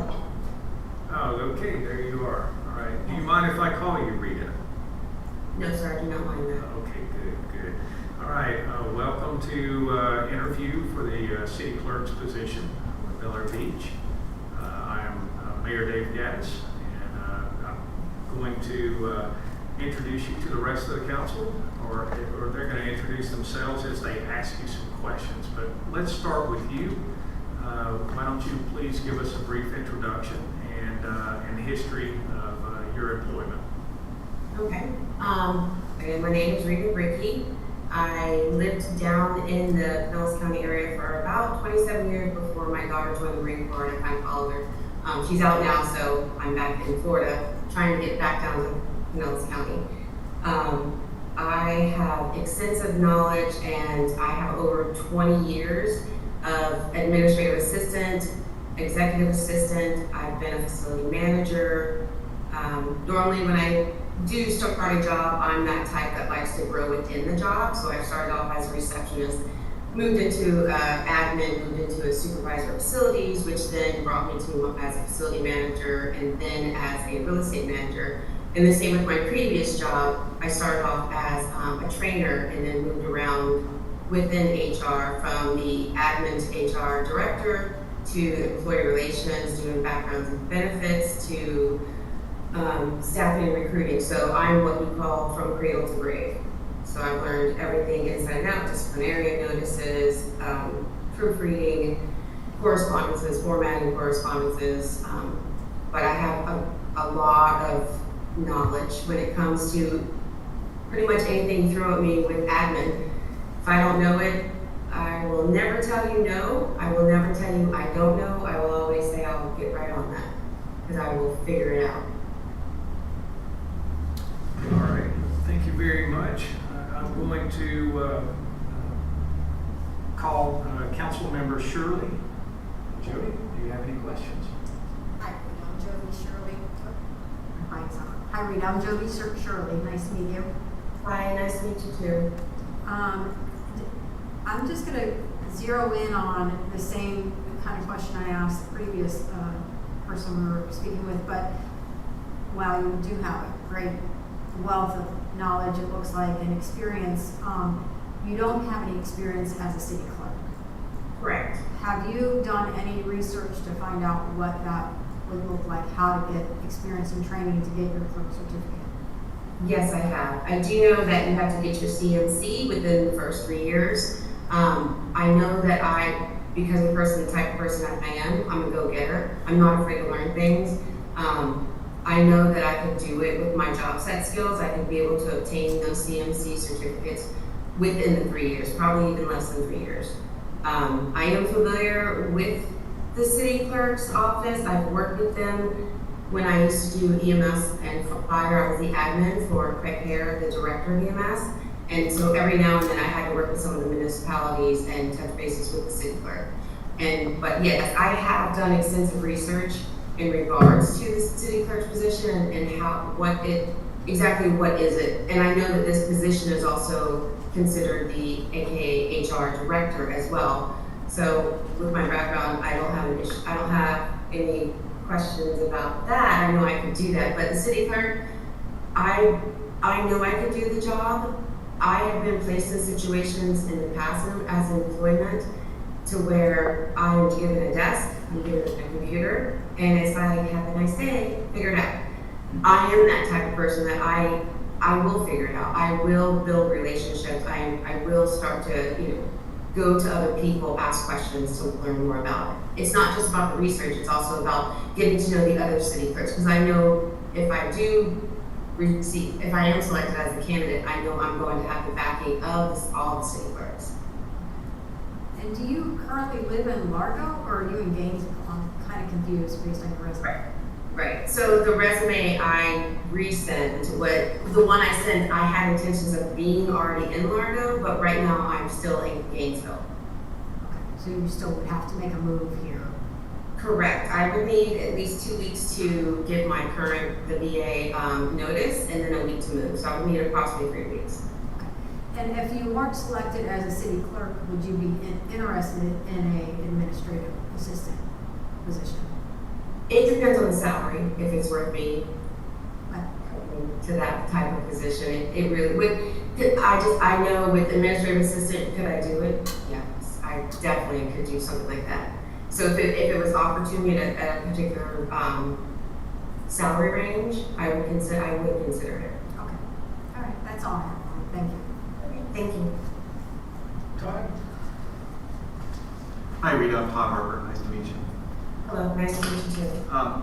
Oh, okay, there you are. All right. Do you mind if I call you Rita? No, sir, I do not mind that. Okay, good. All right, welcome to interview for the city clerk's position with Bel Air Beach. I am Mayor Dave Gaddis, and I'm going to introduce you to the rest of the council, or they're going to introduce themselves as they ask you some questions. But let's start with you. Why don't you please give us a brief introduction and history of your employment? Okay. Again, my name is Rita Brickey. I lived down in the Pinellas County area for about 27 years before my daughter joined the Marine Corps, and I kind of followed her. She's out now, so I'm back in Florida, trying to get back down to Pinellas County. I have extensive knowledge, and I have over 20 years of administrative assistant, executive assistant. I've been a facility manager. Normally when I do start a job, I'm that type that likes to grow within the job. So I started off as a receptionist, moved into admin, moved into a supervisor of facilities, which then brought me to move up as a facility manager and then as a real estate manager. And the same with my previous job. I started off as a trainer and then moved around within HR from the admin to HR director to employee relations, doing backgrounds and benefits to staffing and recruiting. So I'm what we call from cradle to grave. So I've learned everything inside and out, disciplinary notices, proofreading, correspondences, formatting correspondences. But I have a lot of knowledge when it comes to pretty much anything you throw at me with admin. If I don't know it, I will never tell you no. I will never tell you I don't know. I will always say I'll get right on that because I will figure it out. All right, thank you very much. I'm going to call Council Member Shirley. Jody, do you have any questions? Hi, Rita. I'm Jody Shirley. Hi, Rita. I'm Jody Shirley. Nice to meet you. Hi, nice to meet you too. I'm just going to zero in on the same kind of question I asked the previous person we were speaking with, but while you do have a great wealth of knowledge, it looks like, and experience, you don't have any experience as a city clerk. Correct. Have you done any research to find out what that would look like, how to get experience and training to get your clerk certificate? Yes, I have. I do know that you have to get your CMC within the first 3 years. I know that because of the type of person I am, I'm a go-getter. I'm not afraid to learn things. I know that I could do it with my job set skills. I could be able to obtain those CMC certificates within the 3 years, probably even less than 3 years. I am familiar with the city clerk's office. I've worked with them. When I used to do EMS and fire, I was the admin for Craig Hare, the director of EMS. And so every now and then I had to work with some of the municipalities and touch bases with the city clerk. But yes, I have done extensive research in regards to the city clerk's position and exactly what is it. And I know that this position is also considered the AKA HR director as well. So with my background, I don't have any questions about that. I know I could do that, but the city clerk, I know I could do the job. I have been placed in situations in the past as employment to where I'm given a desk, I'm given a computer, and it's like, have a nice day, figure it out. I am that type of person that I will figure it out. I will build relationships. I will start to, go to other people, ask questions to learn more about it. It's not just about the research, it's also about getting to know the other city clerks. Because I know if I am selected as a candidate, I know I'm going to have the backing of all the city clerks. And do you currently live in Largo, or are you in Gainesville? I'm kind of confused based on your resume. Right. So the resume I resent, the one I sent, I had intentions of being already in Largo, but right now I'm still in Gainesville. Okay, so you still would have to make a move here. Correct. I would need at least 2 weeks to give the VA notice, and then a week to move. So I would need approximately 3 weeks. Okay. And if you weren't selected as a city clerk, would you be interested in an administrative assistant position? It depends on the salary, if it's worth me But to that type of position. It really would. I know with administrative assistant, could I do it? Yes, I definitely could do something like that. So if it was offered to me at a particular salary range, I would consider it. okay, all right, that's all I have. Thank you. Thank you. Todd? Hi, Rita. I'm Todd Harper. Nice to meet you. Hello, nice to meet you too.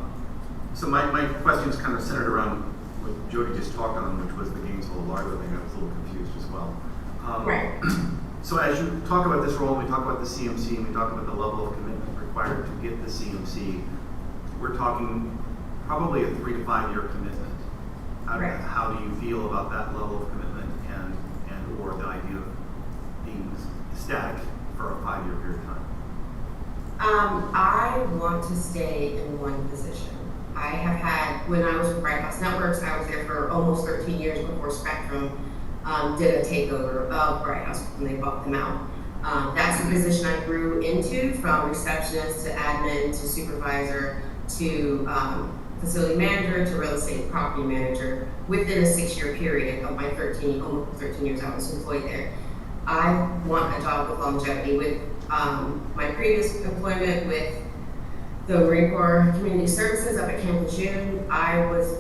So my question is kind of centered around what Jody just talked on, which was the Gainesville Largo thing. I was a little confused as well. Right. So as you talk about this role, we talk about the CMC, and we talk about the level of commitment required to get the CMC, we're talking probably a 3 to 5 year commitment. Right. How do you feel about that level of commitment and or the idea of being static for a 5 year period of time? I want to stay in one position. I have had, when I was with Bright House Networks, I was there for almost 13 years before Spectrum did a takeover of Bright House when they bought them out. That's the position I grew into, from receptionist to admin to supervisor to facility manager to real estate property manager within a 6 year period of my almost 13 years I was employed there. I want a job with longevity. With my previous employment with the Marine Corps Community Services up at Camp Lejeune, I was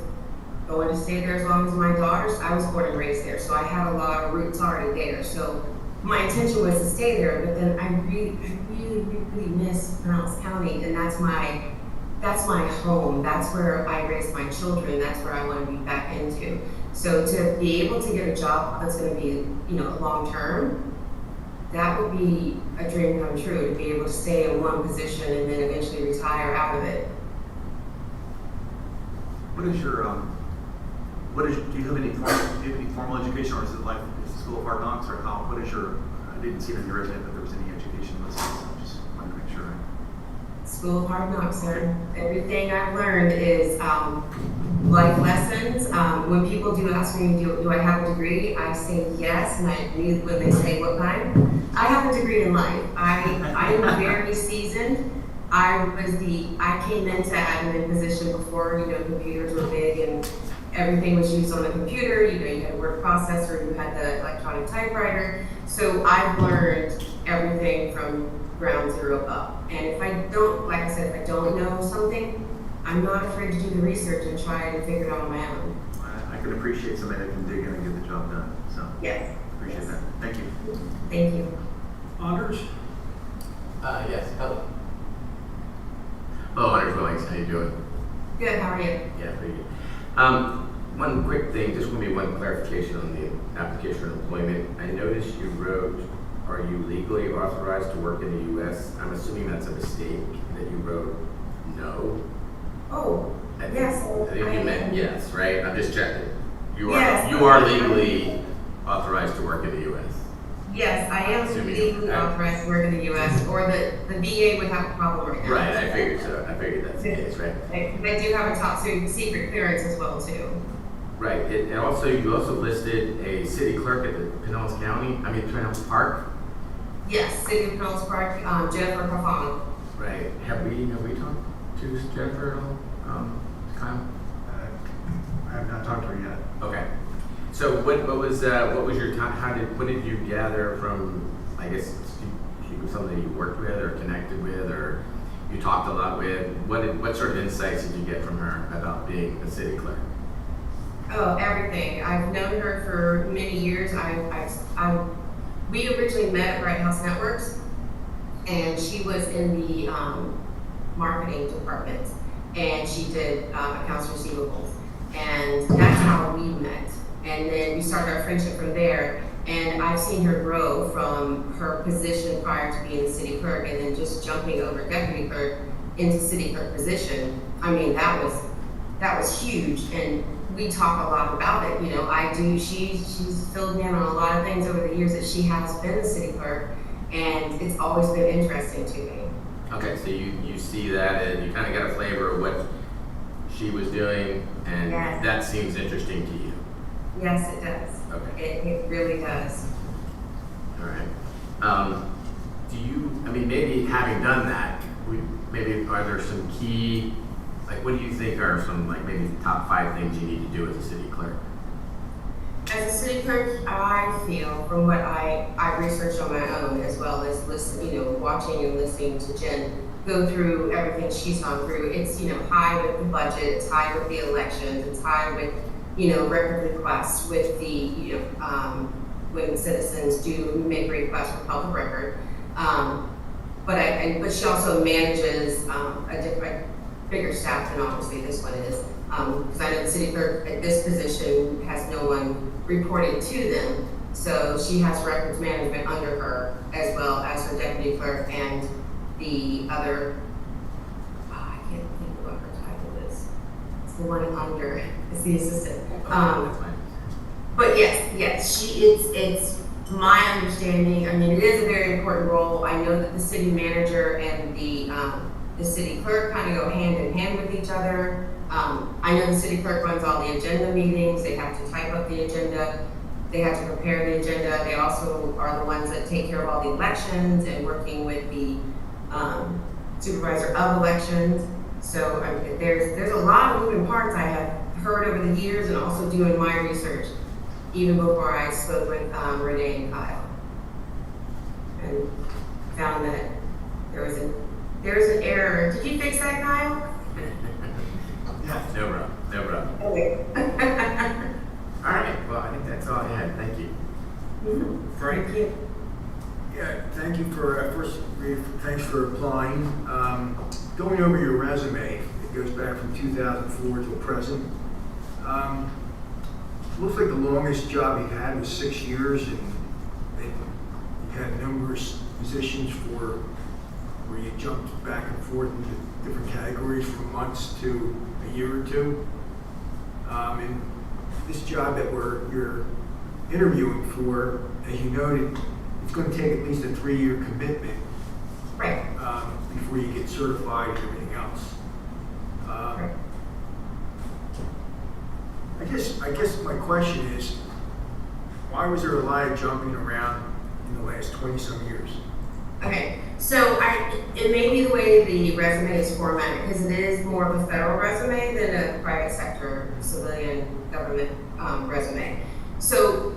going to stay there as long as my daughters. I was born and raised there, so I had a lot of roots already there. So my intention was to stay there, but then I really miss Pinellas County, and that's my home. That's where I raised my children. That's where I want to be back into. So to be able to get a job that's going to be, long term, that would be a dream come true, to be able to stay in one position and then eventually retire out of it. Do you have any formal education, or is it like School of Hard Knocks, or how? I didn't see it in your resume that there was any education listed, so I just wanted to make sure. School of Hard Knocks, sir. Everything I've learned is life lessons. When people do ask me, do I have a degree? I say yes, and when they say what kind, I have a degree in life. I am very seasoned. I came into admin position before, computers were big and everything was used on the computer. You had a word processor, you had the electronic typewriter. So I've learned everything from ground zero up. And if I don't, like I said, if I don't know something, I'm not afraid to do the research and try to figure it out on my own. I can appreciate somebody that can dig in and get the job done. So Yes. appreciate that. Thank you. Thank you. Anders? Yes, hello. Hello, Anders Willings, how you doing? Good, how are you? Yeah, pretty good. One quick thing, just want to be one clarification on the application for employment. I noticed you wrote, are you legally authorized to work in the U.S.? I'm assuming that's a mistake, that you wrote no. Oh, I think, yes. I think you meant yes, right? I'm just checking. Yes. You are legally authorized to work in the U.S. Yes, I am Assuming- legally authorized to work in the U.S., or the VA would have a problem right now. Right, I figured so. I figured that's the case, right? I do have a top secret clearance as well, too. Right, you also listed a city clerk at the Pinellas Park. Yes, City of Pinellas Park, Jennifer Carfano. Right, have we talked to Jennifer at all, Kyle? I have not talked to her yet. Okay, so what was your time, what did you gather from, I guess, she was somebody you worked with or connected with, or you talked a lot with? What sort of insights did you get from her about being a city clerk? Oh, everything. I've known her for many years. We originally met at Bright House Networks, and she was in the marketing department, and she did accounts receivables, and that's how we met. And then we started our friendship from there, and I've seen her grow from her position prior to being the city clerk, and then just jumping over deputy clerk into city clerk position. I mean, that was huge, and we talk a lot about it. She's filled me in on a lot of things over the years that she has been the city clerk, and it's always been interesting to me. Okay, so you see that and you kind of got a flavor of what she was doing, and Yes. that seems interesting to you. Yes, it does. Okay. It really does. All right. Maybe having done that, maybe are there some key Like, what do you think are some, like, maybe top 5 things you need to do as a city clerk? As a city clerk, I feel from what I researched on my own, as well as watching and listening to Jen go through everything she's gone through. It's, high with the budget, it's high with the elections, it's high with, record requests, with the, when citizens do make requests for public record. But she also manages a different, bigger staff than obviously this one is. Because I know the city clerk at this position has no one reporting to them. So she has records management under her, as well as her deputy clerk and the other, I can't think of what her title is. It's the one under, it's the assistant. That's fine. But yes, it's my understanding. I mean, it is a very important role. I know that the city manager and the city clerk kind of go hand in hand with each other. I know the city clerk runs all the agenda meetings. They have to type up the agenda. They have to prepare the agenda. They also are the ones that take care of all the elections and working with the supervisor of elections. So there's a lot of moving parts I have heard over the years, and also doing my research even before I spoke with Renee and Kyle, and found that there was an error. Did you fix that, Kyle? No problem. Okay. All right, well, I think that's all I had. Thank you. Frank? Thank you. Yeah, thank you for, thanks for applying. Going over your resume, it goes back from 2004 till present. Looks like the longest job you had was 6 years, and you had numerous positions where you jumped back and forth into different categories from months to a year or two. And this job that you're interviewing for, as you noted, it's going to take at least a 3-year commitment Right. before you get certified and everything else. Right. I guess my question is, why was there a lot of jumping around in the last 20-some years? Okay, so it may be the way the resume is formatted, because it is more of a federal resume than a private sector civilian government resume. So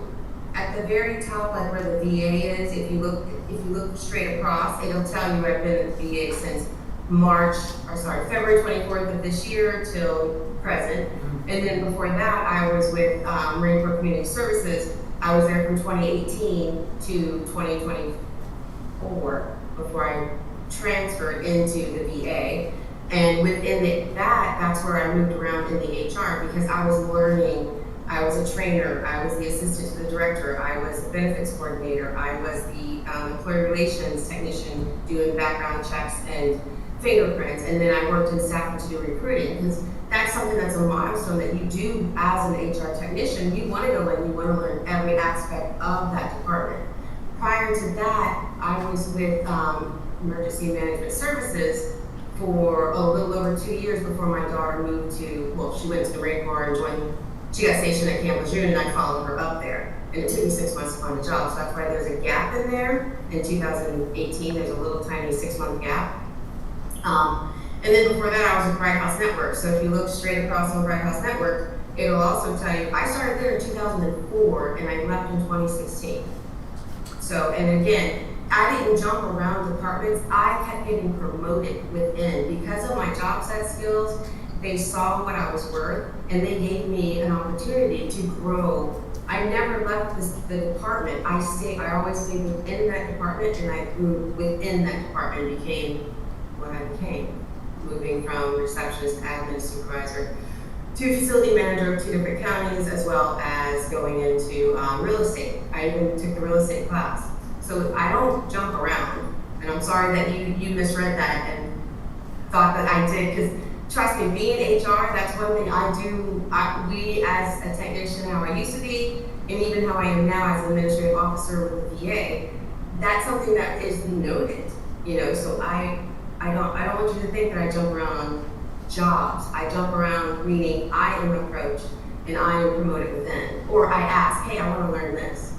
at the very top, like where the VA is, if you look straight across, it'll tell you I've been at the VA since February 24th of this year till present. And then before that, I was with Marine Corps Community Services. I was there from 2018 to 2024 before I transferred into the VA. And within that's where I moved around in the HR, because I was learning. I was a trainer, I was the assistant to the director, I was the benefits coordinator, I was the employee relations technician doing background checks and fingerprints, and then I worked in staffing to do recruiting, because that's something that's a milestone that you do as an HR technician. You want to go in, you want to learn every aspect of that department. Prior to that, I was with Emergency Management Services for a little over 2 years before my daughter moved to, she went to the Marine Corps and she got stationed at Camp Lejeune, and I followed her up there. And it took me 6 months to find a job, so that's why there's a gap in there. In 2018, there's a little tiny 6-month gap. And then before that, I was with Bright House Network. So if you look straight across on Bright House Network, it'll also tell you, I started there in 2004, and I left in 2016. So, and again, I didn't jump around departments. I kept getting promoted within. Because of my job set skills, they saw what I was worth, and they gave me an opportunity to grow. I never left the department. I always stayed within that department, and I grew within that department and became what I became, moving from receptionist, admin, supervisor, to facility manager of 2 different counties, as well as going into real estate. I even took the real estate class. So I don't jump around, and I'm sorry that you misread that and thought that I did, because trust me, being HR, that's one thing I do. We as a technician, how I used to be, and even how I am now as an administrative officer with the VA, that's something that is noted. So I don't want you to think that I jump around on jobs. I jump around meaning I am approached and I am promoted within, or I ask, hey, I want to learn this.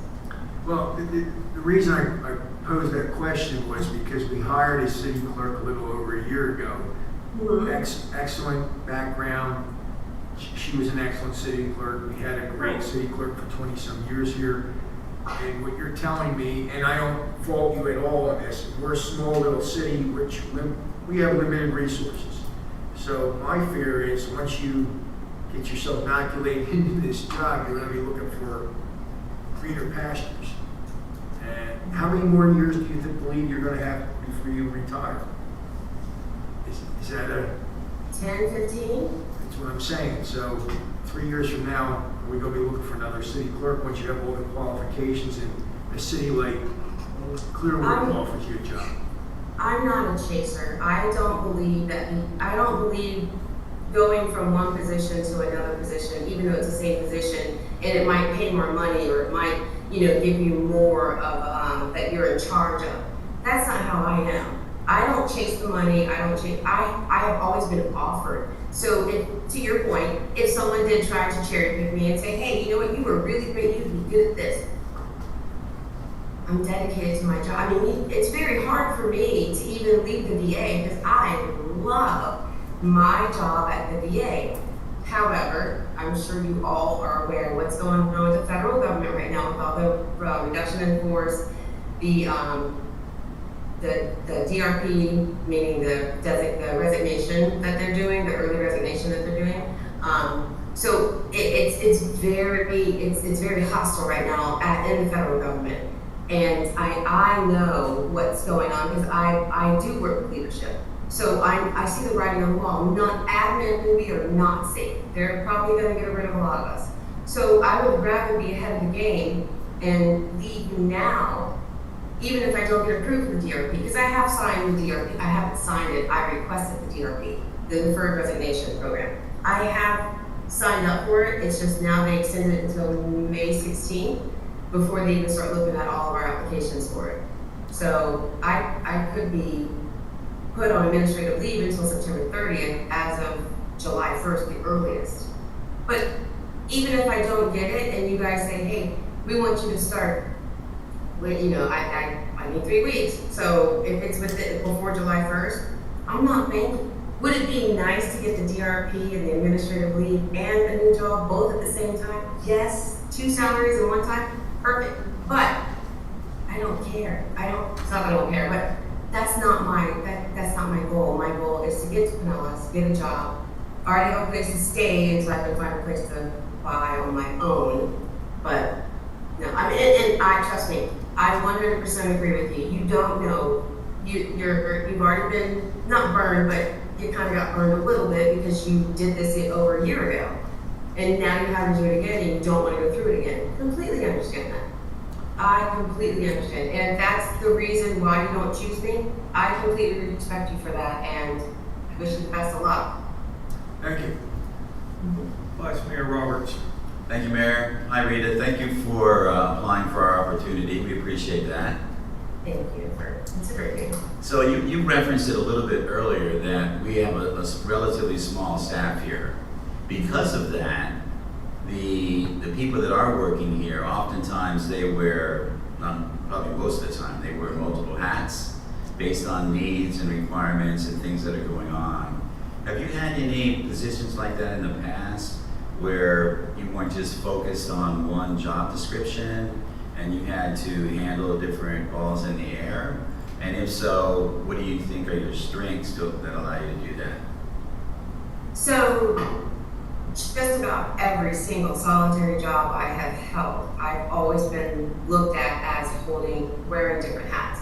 Well, the reason I posed that question was because we hired a city clerk a little over a year ago, Excellent background. She was an excellent city clerk. We had a great city clerk for 20-some years here. And what you're telling me, and I don't fault you at all on this, we're a small little city which we have limited resources. So my fear is once you get yourself inoculated into this job, you're going to be looking for greener pastures. And how many more years do you believe you're going to have before you retire? Is that a... 10, 15? That's what I'm saying. So 3 years from now, are we going to be looking for another city clerk once you have all the qualifications in a city like Clearwater offers you a job? I'm not a chaser. I don't believe going from one position to another position, even though it's the same position, and it might pay more money or it might, give you more of that you're in charge of. That's not how I am. I don't chase the money. I have always been offered. So to your point, if someone did try to cherry pick me and say, hey, you know what, you were really great, you'd be good at this. I'm dedicated to my job. I mean, it's very hard for me to even leave the VA because I love my job at the VA. However, I'm sure you all are aware of what's going on with the federal government right now with all the reduction in force, the DRP, meaning the resignation that they're doing, the early resignation that they're doing. So it's very hostile right now in the federal government. And I know what's going on because I do work with leadership. So I see the writing on the wall. Not admin, we are not safe. They're probably going to get rid of a lot of us. So I would rather be ahead of the game and leave now, even if I don't get approved for the DRP, because I have signed the DRP. I haven't signed it. I requested the DRP, the Deferred Resignation Program. I have signed up for it. It's just now they extended it until May 16th before they even start looking at all of our applications for it. So I could be put on administrative leave until September 30th as of July 1st, the earliest. But even if I don't get it and you guys say, hey, we want you to start, I need 3 weeks. So if it's before July 1st, I'm not banking. Would it be nice to get the DRP and the administrative leave and a new job both at the same time? Yes, 2 salaries in one time, perfect. But I don't care. It's not that I don't care, but that's not my goal. My goal is to get to Pinellas, get a job, already have a place to stay until I can find a place to buy on my own. But no, and I trust me, I 100% agree with you. You don't know, you've already been not burned, but you kind of got burned a little bit because you did this over a year ago, and now you're having to do it again, and you don't want to go through it again. Completely understand that. I completely understand, and that's the reason why you don't choose me. I completely respect you for that, and I wish you the best of luck. Thank you. Vice Mayor Roberts. Thank you, Mayor. Hi, Rita. Thank you for applying for our opportunity. We appreciate that. Thank you for considering me. So you referenced it a little bit earlier that we have a relatively small staff here. Because of that, the people that are working here, oftentimes they wear, probably most of the time, they wear multiple hats based on needs and requirements and things that are going on. Have you had any positions like that in the past where you weren't just focused on one job description and you had to handle different balls in the air? And if so, what do you think are your strengths that allow you to do that? So, just about every single solitary job I have held, I've always been looked at as wearing different hats.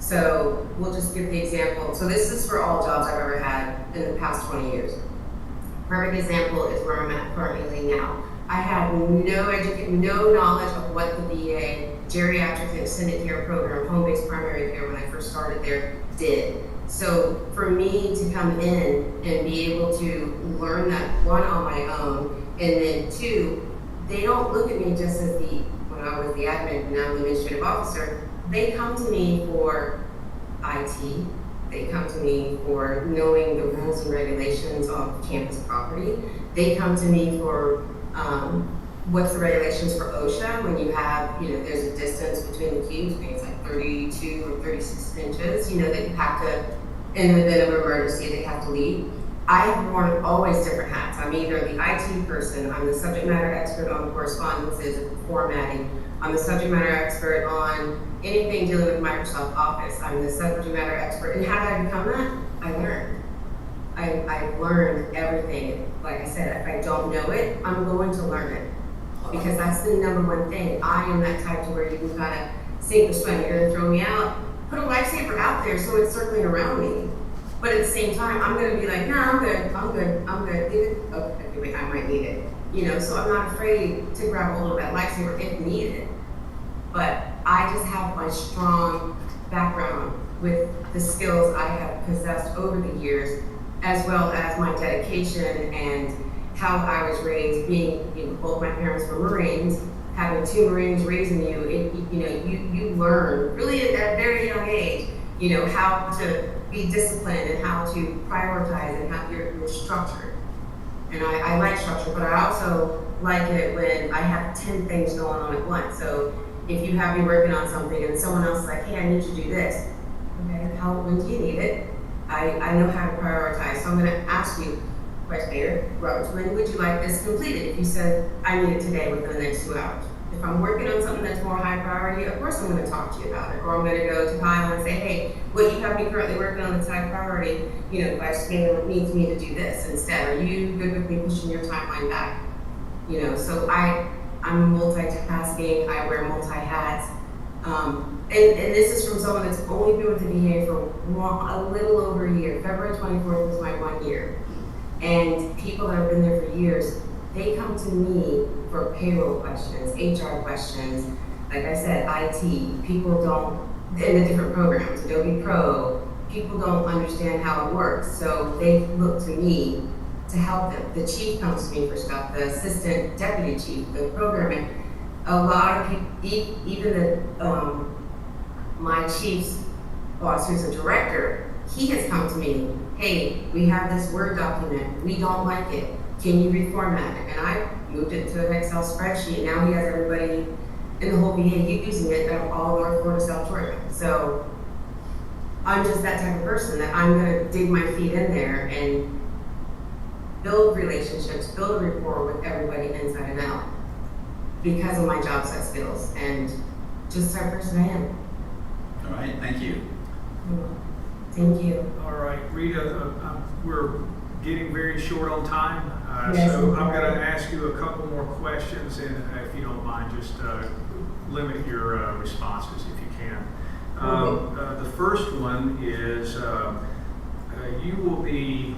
So we'll just give the example. So this is for all jobs I've ever had in the past 20 years. Perfect example is where I'm at currently now. I had no knowledge of what the VA geriatric extended care program, home-based primary care when I first started there, did. So for me to come in and be able to learn that, one, on my own, and then two, they don't look at me just as when I was the admin, now the administrative officer, they come to me for IT, they come to me for knowing the rules and regulations of campus property, they come to me for what's the regulations for OSHA when you have, there's a distance between the cubes, I think it's like 32 or 36 inches, that you have to in the event of emergency, they have to leave. I have worn always different hats. I'm either the IT person, I'm the subject matter expert on correspondences and formatting, I'm the subject matter expert on anything dealing with Microsoft Office, I'm the subject matter expert. And how did I become that? I learned. I've learned everything. Like I said, if I don't know it, I'm going to learn it. Because that's the number one thing. I am that type to where you can kind of sink or swim. You're gonna throw me out, put a lifesaver out there so it's circling around me. But at the same time, I'm gonna be like, no, I'm good. Leave it. Okay, wait, I might need it. You know, so I'm not afraid to grab a hold of that lifesaver if needed. But I just have my strong background with the skills I have possessed over the years, as well as my dedication and how I was raised. Being, you know, both my parents were Marines, having 2 Marines raising you, you learn really at a very young age, you know, how to be disciplined and how to prioritize and how you're structured. And I like structure, but I also like it when I have 10 things going on at once. So if you have me working on something and someone else is like, hey, I need you to do this. Okay, when do you need it? I know how to prioritize. So I'm gonna ask you, Vice Mayor Roberts, when would you like this completed? If you said, I need it today within the next 2 hours. If I'm working on something that's more high priority, of course I'm gonna talk to you about it. Or I'm gonna go to Kyle and say, hey, what you have me currently working on that's high priority, you know, Vice Mayor needs me to do this instead. Are you good with me pushing your timeline back? You know, so I'm multitasking, I wear multi-hats. And this is from someone that's only been with the VA for a little over a year. February 24th was my 1 year. And people that have been there for years, they come to me for payroll questions, HR questions. Like I said, IT, people don't, in the different programs, Adobe Pro, people don't understand how it works. So they look to me to help them. The chief comes to me for stuff, the assistant deputy chief, the programming. A lot of people, even my chief's boss, who's a director, he has come to me, hey, we have this Word document, we don't like it, can you reformat it? And I moved it to an Excel spreadsheet, now he has everybody in the whole VA using it at all North Florida, South Florida. So I'm just that type of person that I'm gonna dig my feet in there and build relationships, build a rapport with everybody inside and out because of my job set skills and just the type of person I am. All right, thank you. Thank you. All right, Rita, we're getting very short on time, Yes. so I'm going to ask you a couple more questions, and if you don't mind, just limit your responses if you can. The first one is you will be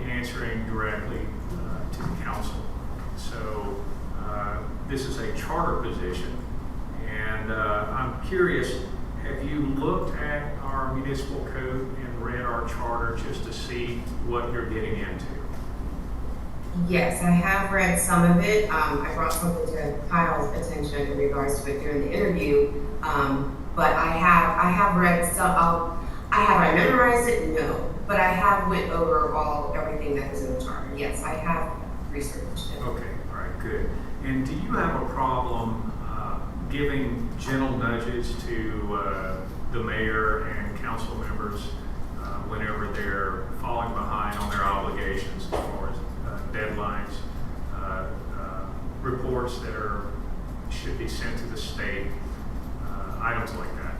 answering directly to the council. So this is a charter position, and I'm curious. Have you looked at our municipal code and read our charter just to see what you're getting into? Yes, I have read some of it. I brought something to Kyle's attention in regards to it during the interview. But I have read some. Have I memorized it? No. But I have went over everything that is in the charter. Yes, I have researched it. Okay, all right, good. And do you have a problem giving gentle nudges to the mayor and council members whenever they're falling behind on their obligations as far as deadlines, reports that should be sent to the state, items like that?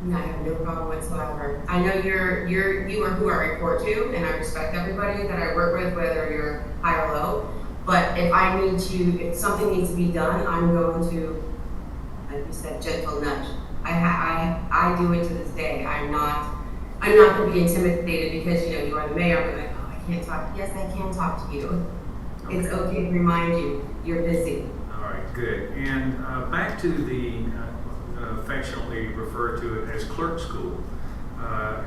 No, I have no problem whatsoever. I know you are who I report to, and I respect everybody that I work with, whether you're high or low. But if something needs to be done, I'm going to, like you said, gentle nudge. I do it to this day. I'm not going to be intimidated because you are the mayor. I'm like, oh, I can't talk. Yes, I can talk to you. Okay. It's okay to remind you you're busy. All right, good. And back to the affectionately referred to it as clerk school.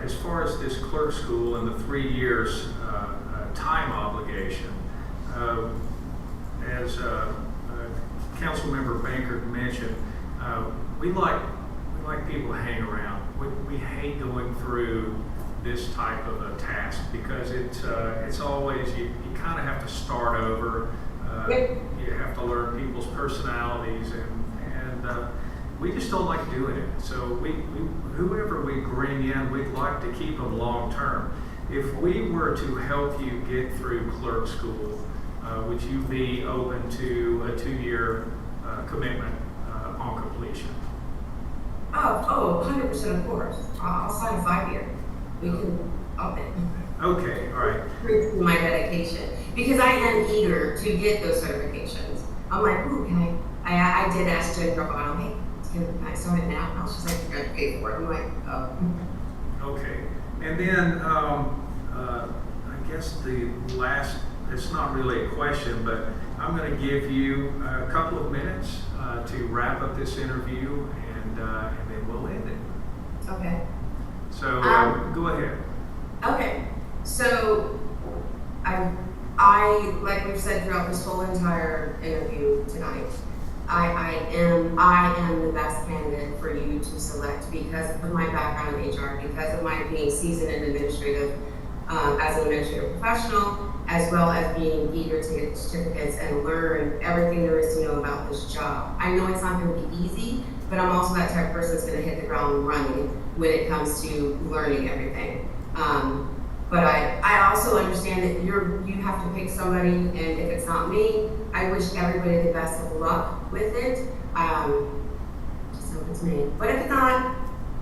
As far as this clerk school and the 3 years time obligation, as Councilmember Bankert mentioned, we like people to hang around. We hate going through this type of a task because it's always you kind of have to start over. You have to learn people's personalities and we just don't like doing it. So whoever we bring in, we'd like to keep them long-term. If we were to help you get through clerk school, would you be open to a 2-year commitment upon completion? Oh, 100% of course. I'll sign a 5-year. We can up it. Okay, all right. Prove my dedication. Because I am eager to get those certifications. I'm like, ooh, can I did ask Jennifer Bottle, hey, can I start it now? And she's like, you're gonna pay for it. I'm like, oh. Okay, and then I guess the last, it's not really a question, but I'm going to give you a couple of minutes to wrap up this interview, and then we'll end it. Okay. So go ahead. Okay. So I like we've said throughout this whole entire interview tonight, I am the best candidate for you to select because of my background in HR, because of my being seasoned in administrative, as an administrative professional, as well as being eager to get certificates and learn everything there is to know about this job. I know it's not going to be easy, but I'm also that type of person that's going to hit the ground running when it comes to learning everything. But I also understand that you have to pick somebody, and if it's not me, I wish everybody the best of luck with it. So if it's me. But if it's not,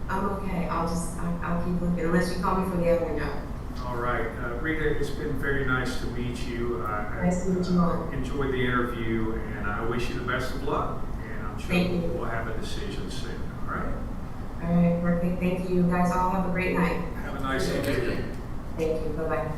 I'm okay. I'll keep looking, unless you call me for the other job. All right, Rita, it's been very nice to meet you. Nice to meet you all. Enjoyed the interview, and I wish you the best of luck. And I'm sure Thank you. we'll have a decision soon. All right. All right, perfect. Thank you. You guys all have a great night. Have a nice evening. Thank you. Bye-bye.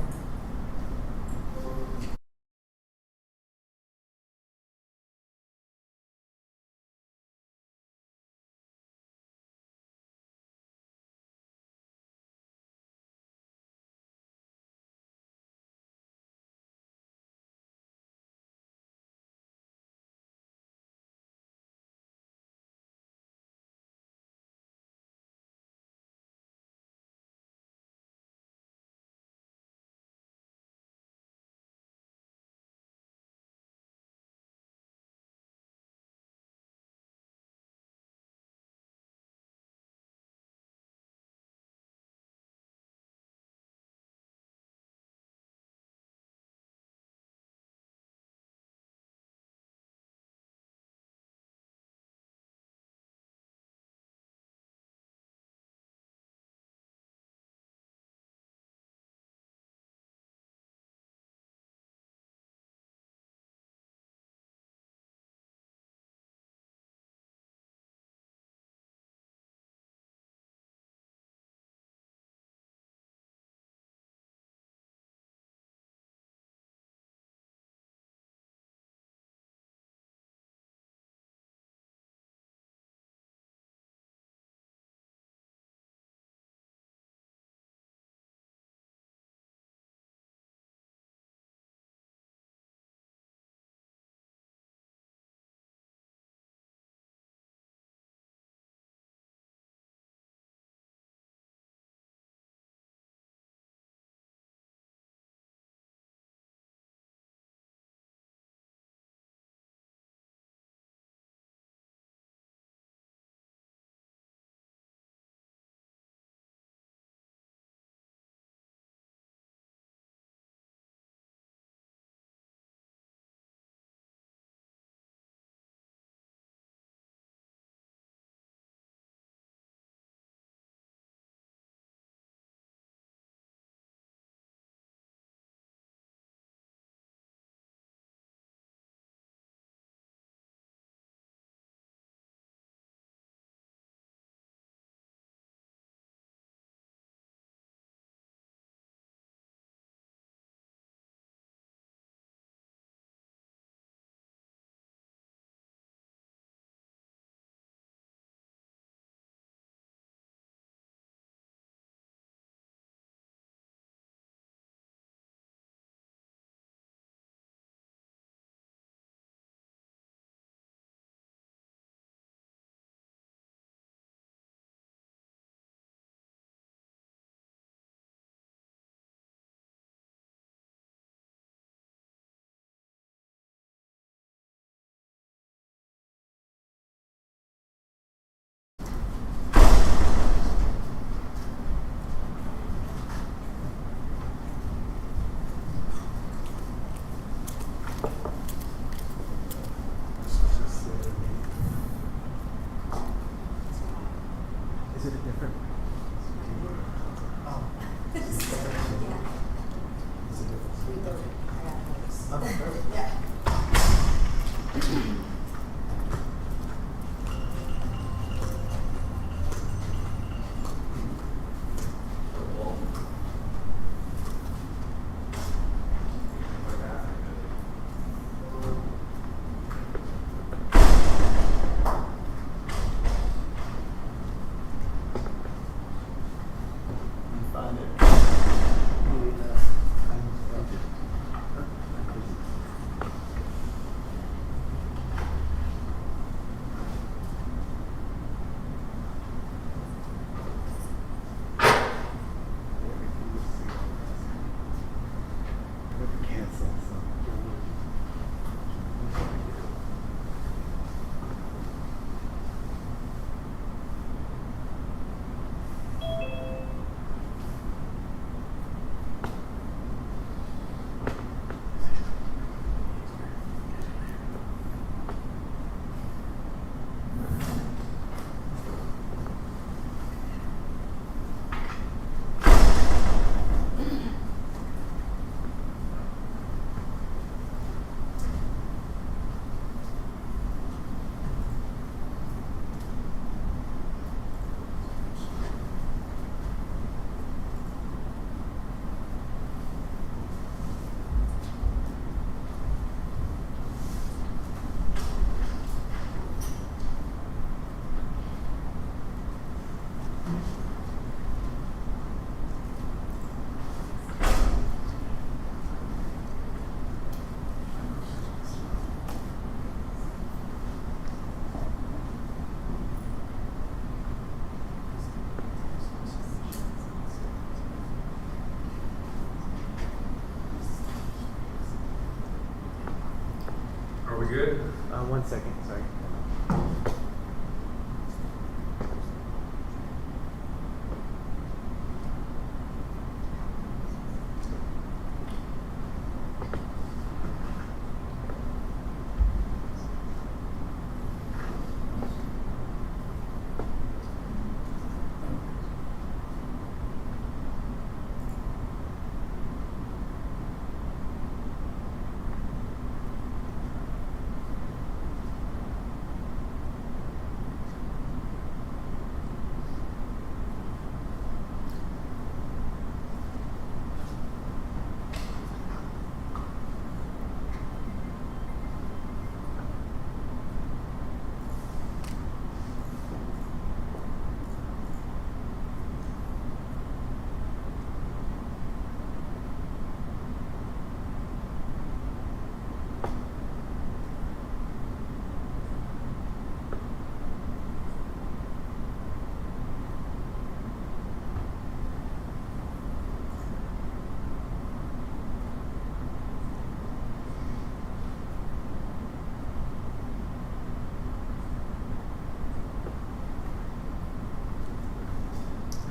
good? 1 second, sorry.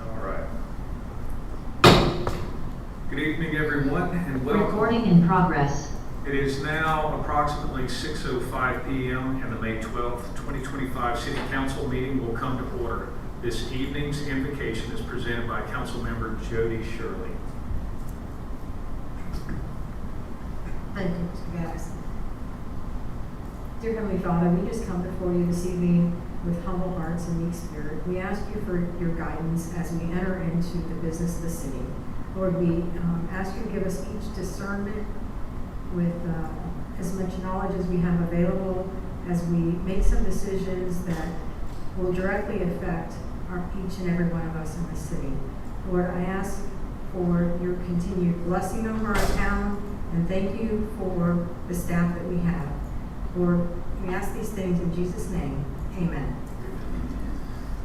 All right. Good evening, everyone, and welcome. Recording in progress. It is now approximately 6:05 PM, and the May 12th, 2025 City Council meeting will come to order. This evening's invocation is presented by Councilmember Jody Shirley. Thank you, Mr. Gaddis. Dear Heavenly Father, we just come before you this evening with humble hearts and meek spirit. We ask you for your guidance as we enter into the business of the city. Lord, we ask you to give us each discernment with as much knowledge as we have available as we make some decisions that will directly affect each and every one of us in the city. Lord, I ask for your continued blessing over our town, and thank you for the staff that we have. Lord, we ask these things in Jesus' name. Amen.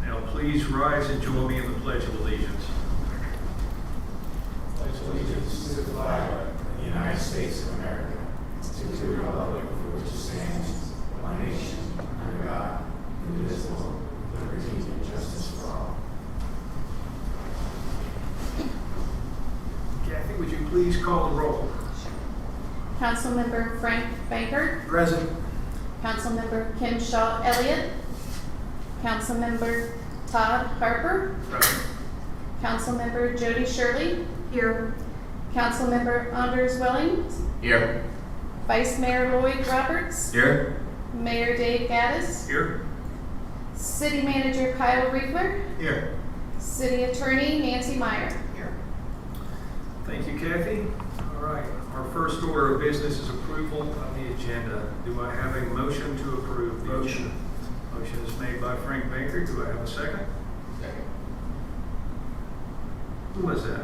Now, please rise and join me in the Pledge of Allegiance. Pledge allegiance to the flag of the United States of America, to the republic for which it stands, one nation, under God, indivisible, with liberty and justice for all. Kathy, would you please call the roll? Councilmember Frank Bankert. Present. Councilmember Kim Shaw Elliott. Councilmember Todd Harper. Present. Councilmember Jody Shirley. Here. Councilmember Anders Wellings. Here. Vice Mayor Lloyd Roberts. Here? Mayor Dave Gaddis. Here? City Manager Kyle Riegler. Here. City Attorney Nancy Meyer. Thank you, Kathy. All right, our first order of business is approval of the agenda. Do I have a motion to approve the agenda? Motion is made by Frank Baker. Do I have a second? Second. Who was that?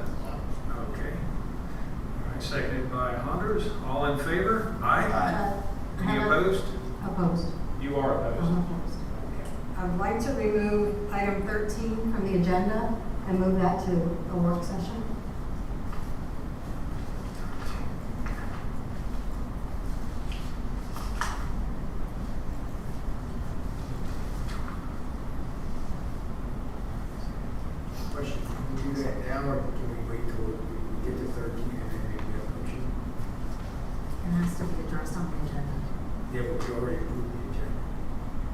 Okay. All right, seconded by Anders. All in favor? Aye. Any opposed? Opposed. You are I'm opposed. opposed. I would like to remove item 13 from the agenda and move that to a work session. Question, can we do that now, or can we wait till we get to 13 and then maybe a motion? It has to be addressed on the agenda. Yeah, but we already approved the agenda.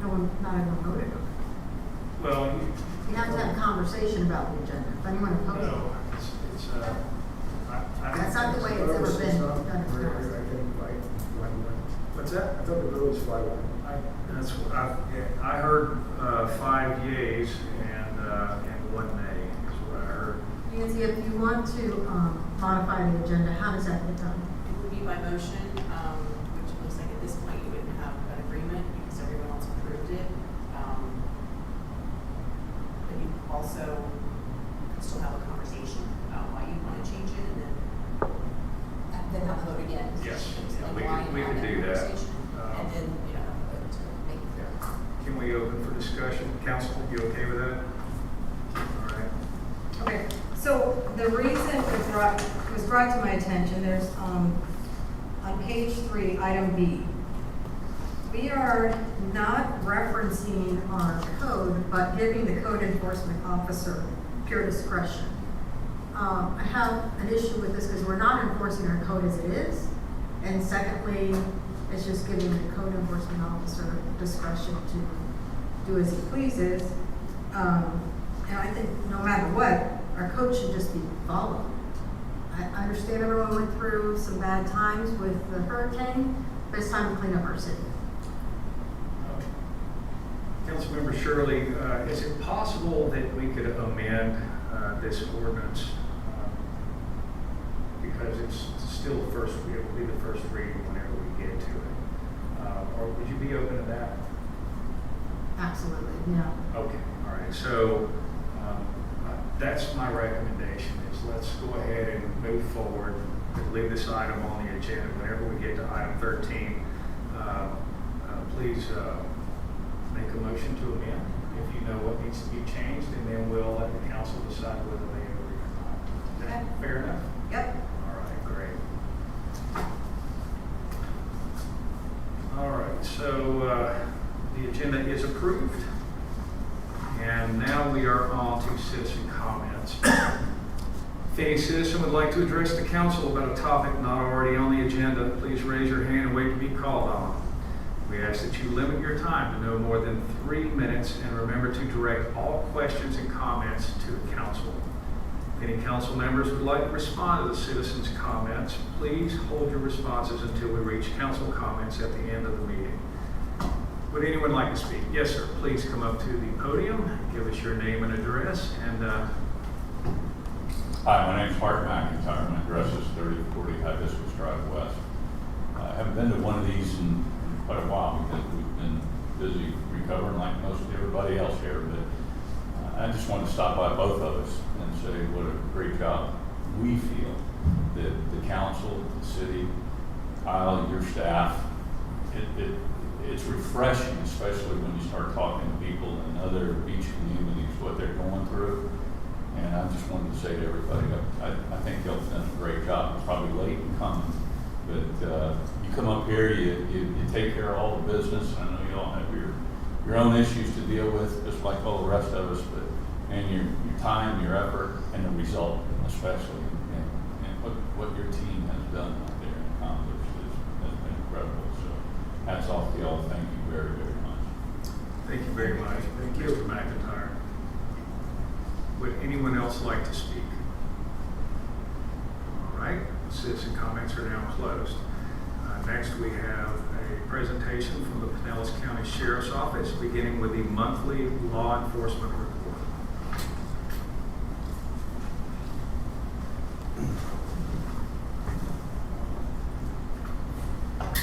No one, not everyone voted on it. Well, You have to have a conversation about the agenda. If anyone opposes it. no, it's, I That's not the way it's ever been done in the past. I think like 1-1. What's that? I thought the vote was 5-1. That's, I heard 5 yeas and 1 nay is what I heard. Nancy, if you want to modify the agenda, how does that get done? It would be by motion, which looks like at this point you wouldn't have an agreement because everyone else approved it. But you also could still have a conversation about why you want to change it and then have a vote again. Yes, Explain yeah, why we you could have do that. conversation, And then, you know, to make it clear. Can we open for discussion? Council, you okay with that? All right. Okay, so the reason it was brought to my attention, there's, on page 3, item B, We are not referencing our code, but giving the code enforcement officer pure discretion. I have an issue with this because we're not enforcing our code as it is. And secondly, it's just giving the code enforcement officer discretion to do as he pleases. And I think no matter what, our code should just be followed. I understand everyone went through some bad times with the hurricane, but it's time to clean up our city. Councilmember Shirley, is it possible that we could amend this ordinance because it's still it will be the first reading whenever we get to it? Or would you be open to that? Absolutely, yeah. Okay, all right. So that's my recommendation is let's go ahead and move forward. We'll leave this item on the agenda. Whenever we get to item 13, please make a motion to amend if you know what needs to be changed, and then we'll let the council decide whether they agree or not. Is that fair enough? Yep. All right, great. All right, so the agenda is approved. And now we are on to citizen comments. If any citizen would like to address the council about a topic not already on the agenda, please raise your hand and wait to be called on. We ask that you limit your time to no more than 3 minutes, and remember to direct all questions and comments to the council. If any council members would like to respond to the citizens' comments, please hold your responses until we reach council comments at the end of the meeting. Would anyone like to speak? Yes, sir. Please come up to the podium, give us your name and address, and Hi, my name's Mark McIntyre. My address is 3040 Hibiscus Drive West. I haven't been to one of these in quite a while because we've been busy recovering like most everybody else here, but I just wanted to stop by both of us and say what a great job we feel that the council, the city, Kyle, your staff, it's refreshing, especially when you start talking to people in other beach communities, what they're going through. And I just wanted to say to everybody, I think y'all have done a great job. It's probably late in coming, but you come up here, you take care of all the business. I know you all have your own issues to deal with, just like all the rest of us, but and your time, your effort, and the result, especially, and what your team has done out there and accomplished has been incredible. So hats off to y'all. Thank you very, very much. thank you very much. Thank you, Mr. McIntyre. Would anyone else like to speak? All right, citizen comments are now closed. Next, we have a presentation from the Pinellas County Sheriff's Office, beginning with the monthly law enforcement report.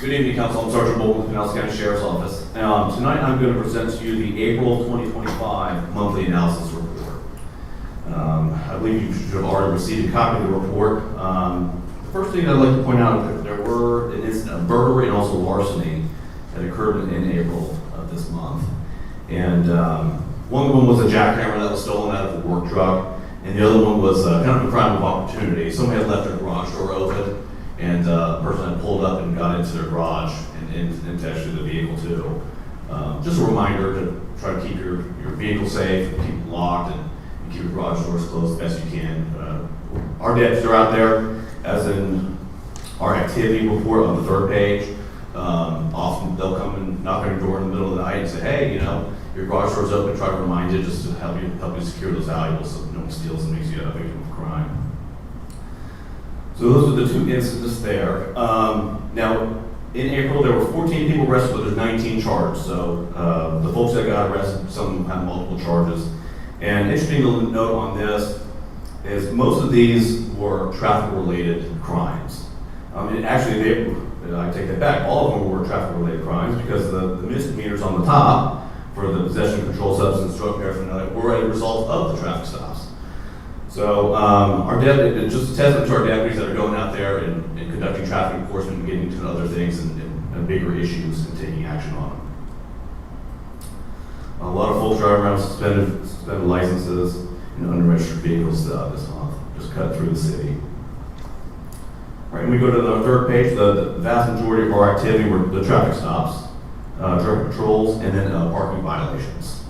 Good evening, Council. I'm Sergeant Bolton with the Pinellas County Sheriff's Office. Tonight, I'm going to present to you the April 2025 monthly analysis report. I believe you should have already received a copy of the report. The first thing I'd like to point out is that there were an incident of burglary and also larceny that occurred in April of this month. And one of them was a jackhammer that was stolen out of a work truck, and the other one was kind of a crime of opportunity. Somebody had left their garage door open, and a person had pulled up and got into their garage and into actually the vehicle too. Just a reminder to try to keep your vehicle safe, keep it locked, and keep your garage doors closed as best you can. Our deputies are out there, as in our activity report on the third page. Often they'll come and knock on your door in the middle of the night and say, hey, your garage door's open, try to remind you just to help you secure those valuables so no one steals and makes you a victim of crime. So those are the two incidents there. Now, in April, there were 14 people arrested, but there's 19 charged. So the folks that got arrested, some of them had multiple charges. And interesting to note on this is most of these were traffic-related crimes. Actually, I take that back. All of them were traffic-related crimes because the misdemeanors on the top for the possession of controlled substance, drug paraphernalia, were a result of the traffic stops. So our deputies, just a testament to our deputies that are going out there and conducting traffic enforcement and getting to other things and bigger issues and taking action on them. A lot of folks driving around suspended licenses and unregistered vehicles this month, just cut through the city. All right, and we go to the third page. The vast majority of our activity were the traffic stops. drug patrols, and then parking violations.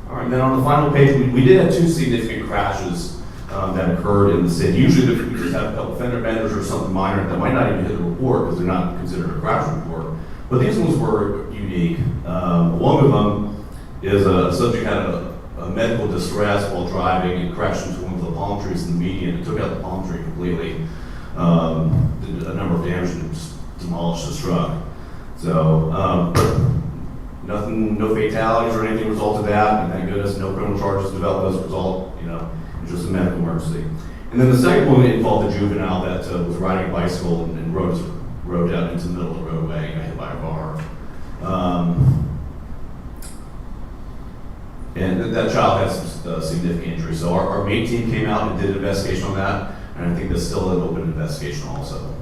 All right, then on the final page, we did have 2 significant crashes that occurred in the city. Usually we just have a couple fender benders or something minor that might not even hit the report because they're not considered a crash report. But these ones were unique. One of them is a subject had a medical distress while driving and crashed into one of the palm trees in the median. It took out the palm tree completely. Did a number of damage and demolished his truck. So, nothing, no fatalities or anything result of that, and thank goodness no criminal charges developed as a result. You know, it was just a medical emergency. And then the second one involved a juvenile that was riding a bicycle and rode out into the middle of the roadway and got hit by a car. And that child had some significant injuries. So our MATE team came out and did an investigation on that, and I think there's still an open investigation also.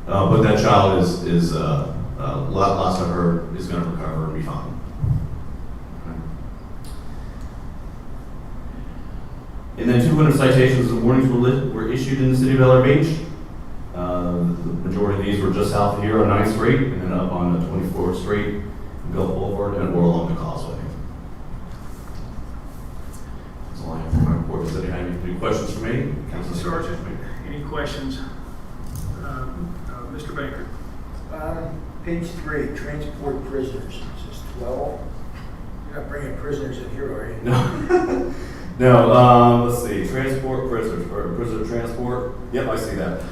But that child is last I heard, is going to recover and be fine. And then 200 citations and warnings were issued in the city of Bel Air Beach. The majority of these were just south of here on 9th Street, and then up on 24th Street, Gulf Boulevard, and or along the Causeway. That's all I have for my report. Does anyone have any questions for me? Council Sergeant, any questions? Mr. Baker. Page 3, transport prisoners. It says 12. You're not bringing prisoners in here, are you? No. No, let's see, transport prisoners, or prisoner transport. Yep, I see that.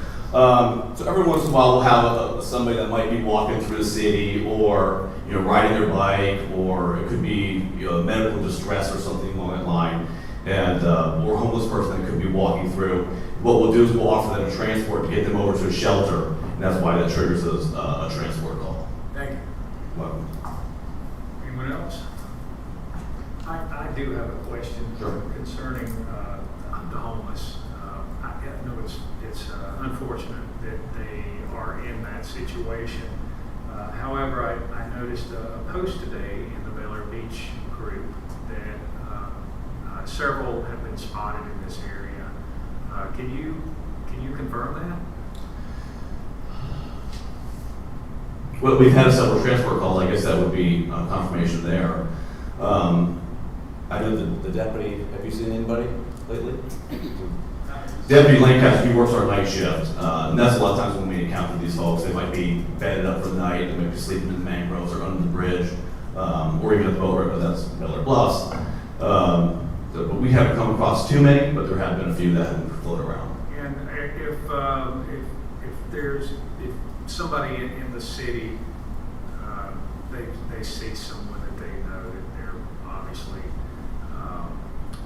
So every once in a while we'll have somebody that might be walking through the city or, you know, riding their bike, or it could be, you know, medical distress or something along that line, and or a homeless person that could be walking through. What we'll do is we'll offer them a transport to get them over to a shelter, and that's why that triggers a transport call. Thank you. Welcome. Anyone else? I do have a question concerning the homeless. I know it's unfortunate that they are in that situation. However, I noticed a post today in the Bel Air Beach group that several have been spotted in this area. Can you confirm that? Well, we've had several transport calls. I guess that would be confirmation there. I know the deputy. Have you seen anybody lately? Deputy Lancaster, he works our night shift, and that's a lot of times when we encounter these folks. They might be bedded up for the night, they might be sleeping in the mangroves or under the bridge, or even at the boat ramp, but that's Bel Air Bluffs. But we haven't come across too many, but there have been a few that have floated around. And if somebody in the city, they see someone that they know that they're obviously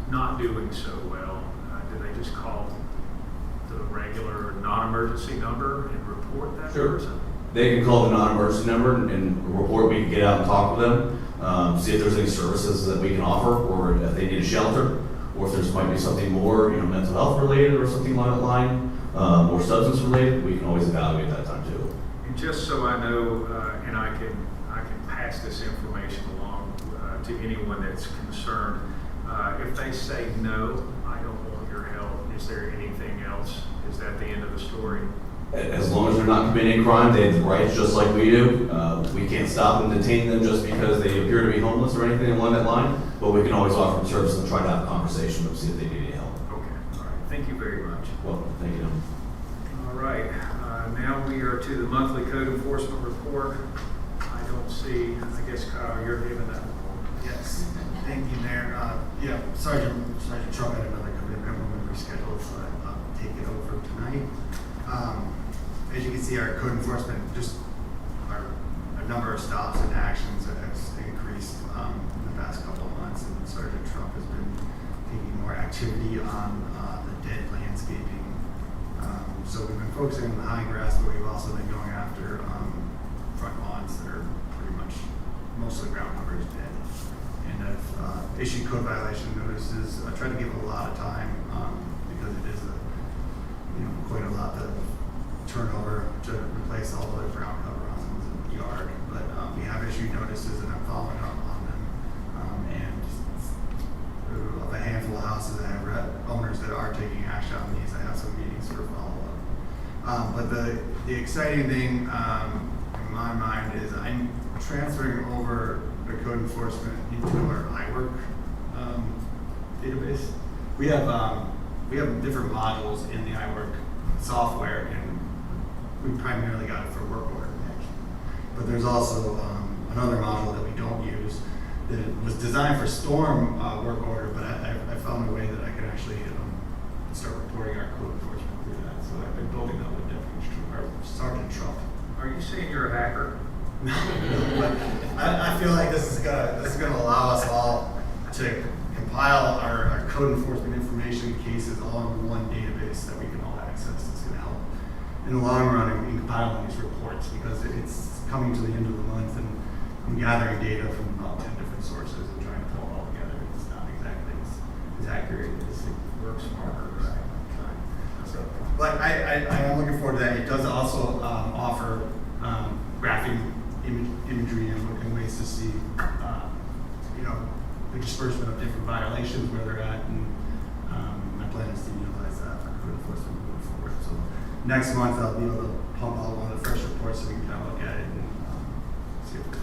not doing so well, do they just call the regular non-emergency number and report that person? They can call the non-emergency number and report. We can get out and talk with them, see if there's any services that we can offer, or if they need a shelter, or if there's might be something more, you know, mental health related or something along that line, or substance related. We can always evaluate that time too. And just so I know, and I can pass this information along to anyone that's concerned. If they say no, I don't want your help, is there anything else? Is that the end of the story? As long as they're not committing a crime, they have the rights just like we do. We can't stop and detain them just because they appear to be homeless or anything along that line, but we can always offer them service and try to have a conversation with them, see if they need any help. Okay, all right. Thank you very much. Welcome. Thank you. All right, now we are to the monthly code enforcement report. I don't see, I guess Kyle, you're giving that report. Yes, thank you, Mayor. Yeah, Sergeant Trump had another commitment when we rescheduled, so I'll take it over tonight. As you can see, our code enforcement, just our number of stops and actions has increased in the past couple of months, and Sergeant Trump has been taking more activity on the dead landscaping. So we've been focusing on the high grass, but we've also been going after front lawns that are pretty much mostly ground cover is dead. And I've issued code violation notices. I try to give it a lot of time because it is quite a lot of turnover to replace all the ground cover on someone's yard. But we have issued notices and I'm following up on them. And of a handful of houses that have owners that are taking action on these, I have some meetings for follow-up. But the exciting thing in my mind is I'm transferring over the code enforcement into our iWork database. We have different modules in the iWork software, and we primarily got it for work order management. But there's also another module that we don't use that was designed for storm work order, but I found a way that I can actually start reporting our code enforcement through that. So I've been building that with Sergeant Trump. Are you saying you're a hacker? But I feel like this is gonna allow us all to compile our code enforcement information cases all in one database that we can all access. It's gonna help in the long run in compiling these reports, because it's coming to the end of the month and I'm gathering data from about 10 different sources and trying to pull it all together. It's not exactly as accurate as it works smarter. So, but I am looking forward to that. It does also offer graphing imagery and ways to see, the disbursement of different violations, where they're at, and my plan is to utilize that for code enforcement moving forward. So next month I'll be able to pump out one of the first reports so we can kind of look at it and see if it's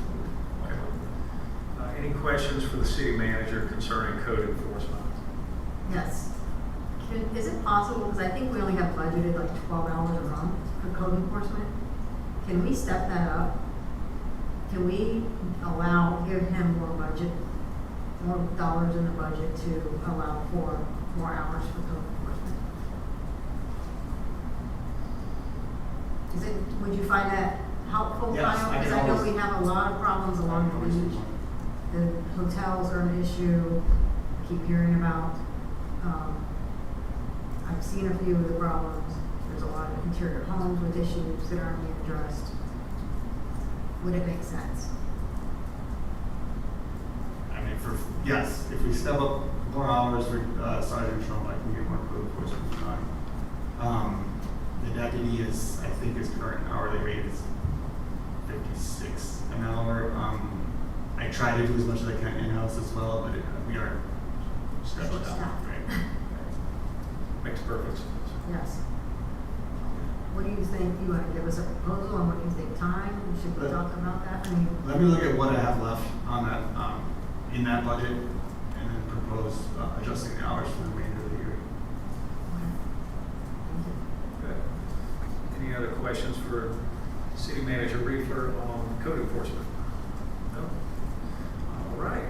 Any questions for the city manager concerning code enforcement? Yes. Is it possible, because I think we only have budgeted like 12 hours a month for code enforcement, can we step that up? Can we give him more budget, more dollars in the budget to allow for more hours for code enforcement? Would you find that helpful, Yes, Kyle? I Because can I know always- we have a lot of problems along the beach. The hotels are an issue, I keep hearing about. I've seen a few of the problems. There's a lot of interior homes with issues that aren't being addressed. Would it make sense? I mean, yes, if we step up more hours for Sergeant Trump, I can get more code enforcement time. The deputy I think his current hourly rate is 56 an hour. I try to do as much as I can in-house as well, but we are stretched out. Short-staffed. Right? Makes perfect sense. Yes. What do you think? You want to give us a proposal on what you think time? Should we talk about that? I mean, Let me look at what I have left on that, in that budget, and then propose adjusting the hours for the remainder of the year. Good. Any other questions for City Manager Riefler on code enforcement? No? All right.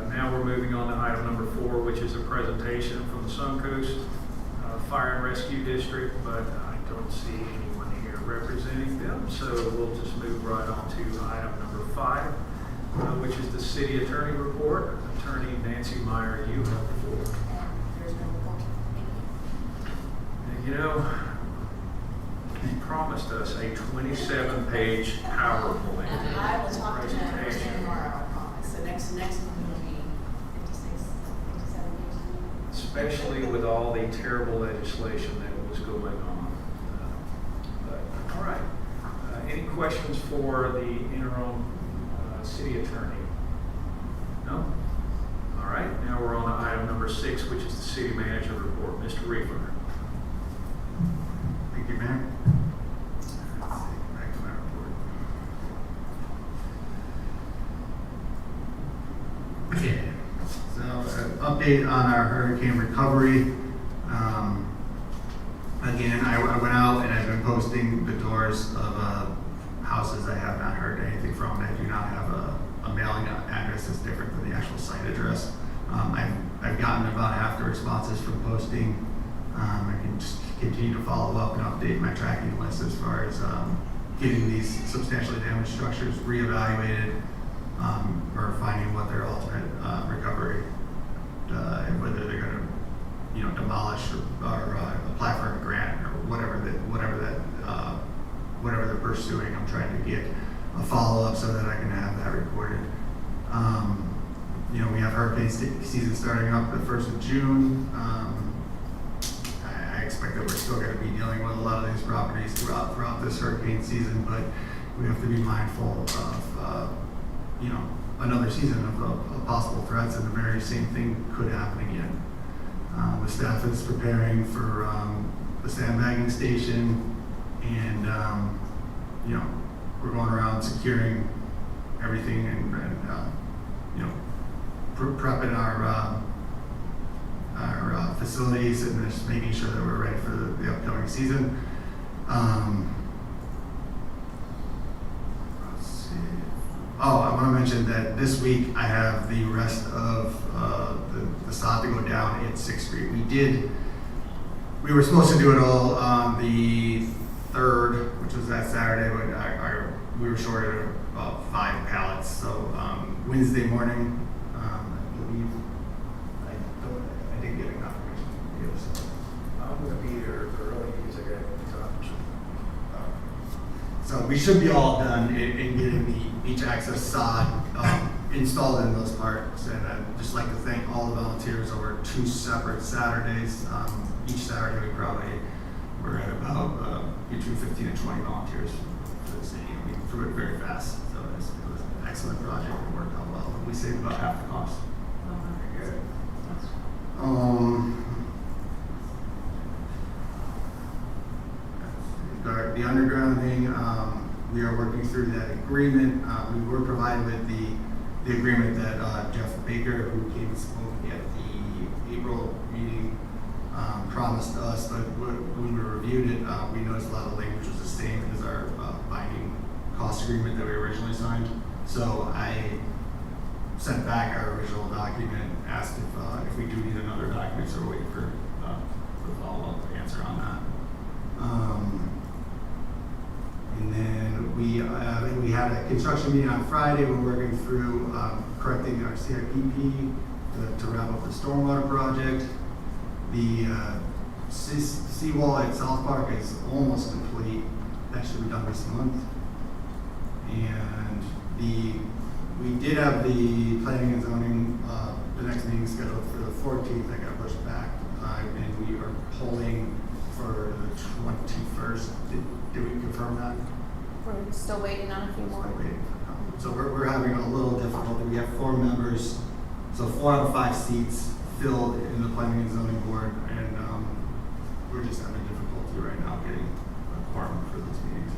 Now we're moving on to item number 4, which is a presentation from the Suncoast Fire and Rescue District, but I don't see anyone here representing them, so we'll just move right on to item number 5, which is the City Attorney Report. Attorney Nancy Meyer, you have the floor. There's no report. Thank you. You know, you promised us a 27-page PowerPoint And I will talk to Jennifer presentation, tomorrow, I promise. So next one will be 57 pages. especially with all the terrible legislation that was going on. But, all right. Any questions for the interim city attorney? No? All right, now we're on to item number 6, which is the city manager report. Mr. Riefler. Thank you, Mayor. Let's see, back to my report. Okay, so update on our hurricane recovery. Again, I went out and I've been posting the doors of houses I have not heard anything from. I do not have a mailing address that's different than the actual site address. I've gotten about half the responses from posting. I can just continue to follow up and update my tracking list as far as getting these substantially damaged structures reevaluated, or finding what their ultimate recovery, and whether they're going to, demolish or apply for a grant or whatever they're pursuing. I'm trying to get a follow up so that I can have that recorded. We have hurricane season starting up the 1st of June. I expect that we're still going to be dealing with a lot of these properties throughout this hurricane season, but we have to be mindful of, another season of possible threats, and the very same thing could happen again. The staff is preparing for the sandbagging station. and, you know, we're going around securing everything and you know, prepping our facilities and just making sure that we're ready for the upcoming season. Let's see. Oh, I want to mention that this week I have the rest of the sod to go down at 6th Street. We were supposed to do it all on the 3rd, which was that Saturday, but we were short of about 5 pallets. So Wednesday morning, I believe, I didn't get a confirmation. I'm gonna be there early because I got to talk. So we should be all done in getting the beach access sod installed in those parks. And I'd just like to thank all the volunteers over 2 separate Saturdays. Each Saturday we're at about between 15 and 20 volunteers for the city. And we threw it very fast. So it was an excellent project. It worked out well. We saved about half the cost. Okay. The undergrounding, we are working through that agreement. We were provided with the agreement that Jeff Baker, who came and spoke at the April meeting, promised us, but when we reviewed it, we noticed a lot of language was the same as our binding cost agreement that we originally signed. So I sent back our original document, asked if we do need another document, so we're waiting for the follow-up answer on that. And then we had a construction meeting on Friday. We're working through correcting our CIPP to wrap up the stormwater project. The seawall at South Park is almost complete. That should be done this month. And we did have the planning and zoning, the next meeting scheduled for the 14th. That got pushed back. And we are polling for the 21st. Did we confirm that? We're still waiting on a few more. So we're having a little difficulty. We have 4 members, so 4 out of 5 seats filled in the planning and zoning board, and we're just having difficulty right now getting a quorum for those meetings.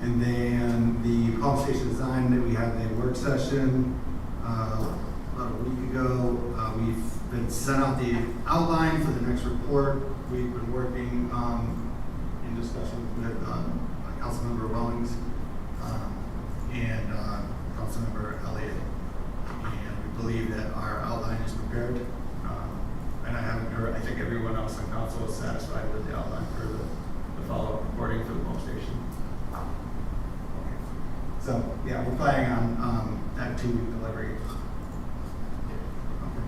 And then the pump station design that we had a work session about a week ago. We've been sent out the outline for the next report. We've been working in discussion with Councilmember Wellings and Councilmember Elliott, and we believe that our outline is prepared. And I haven't heard. I think everyone else on council is satisfied with the outline for the follow-up reporting for the pump station. Okay. So yeah, we're planning on that 2-week delivery. Okay.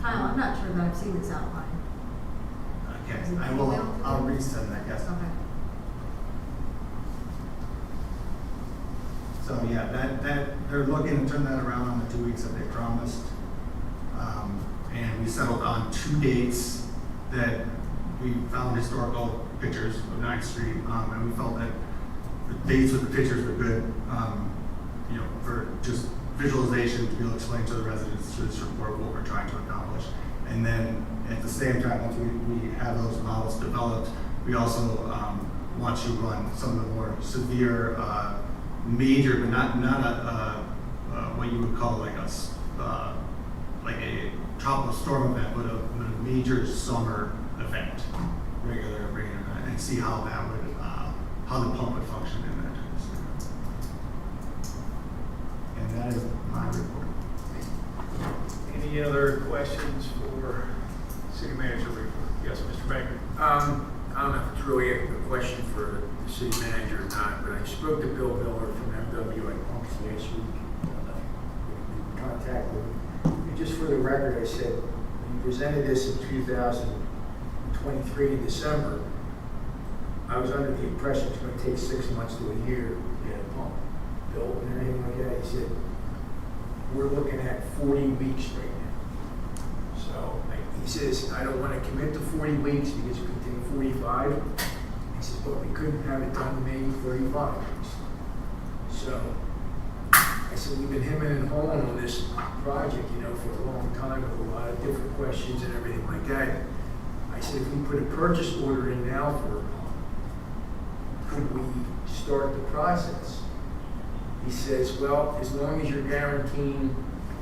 Kyle, I'm not sure that I've seen this outline. Okay, Is it I will. emailed? I'll resend that. Yes. Okay. So yeah, that they're looking to turn that around on the 2 weeks that they promised. And we settled on 2 dates that we found historical pictures of 9th Street, and we felt that the dates with the pictures were good, you know, for just visualization to be able to explain to the residents through this report what we're trying to accomplish. And then at the same time, once we have those models developed, we also want to run some of the more severe, major, but not a what you would call like a tropical storm event, but a major summer event, regular rain event, and see how that would, how the pump would function in that. And that is my report. Any other questions for city manager report? Yes, Mr. Baker. I don't know if it's really a question for the city manager or not, but I spoke to Bill Miller from MW at Pumps last week. We contacted him. And just for the record, I said, when you presented this in 2023 in December, I was under the impression it's going to take 6 months to a year to get a pump built and everything like that. He said, we're looking at 40 weeks right now. So he says, I don't want to commit to 40 weeks because it could take 45. He says, but we couldn't have it done maybe 35 weeks. So I said, we've been hemming and hawing on this project, you know, for a long time with a lot of different questions and everything like that. I said, if we put a purchase order in now for a pump, could we start the process? He says, well, as long as you're guaranteeing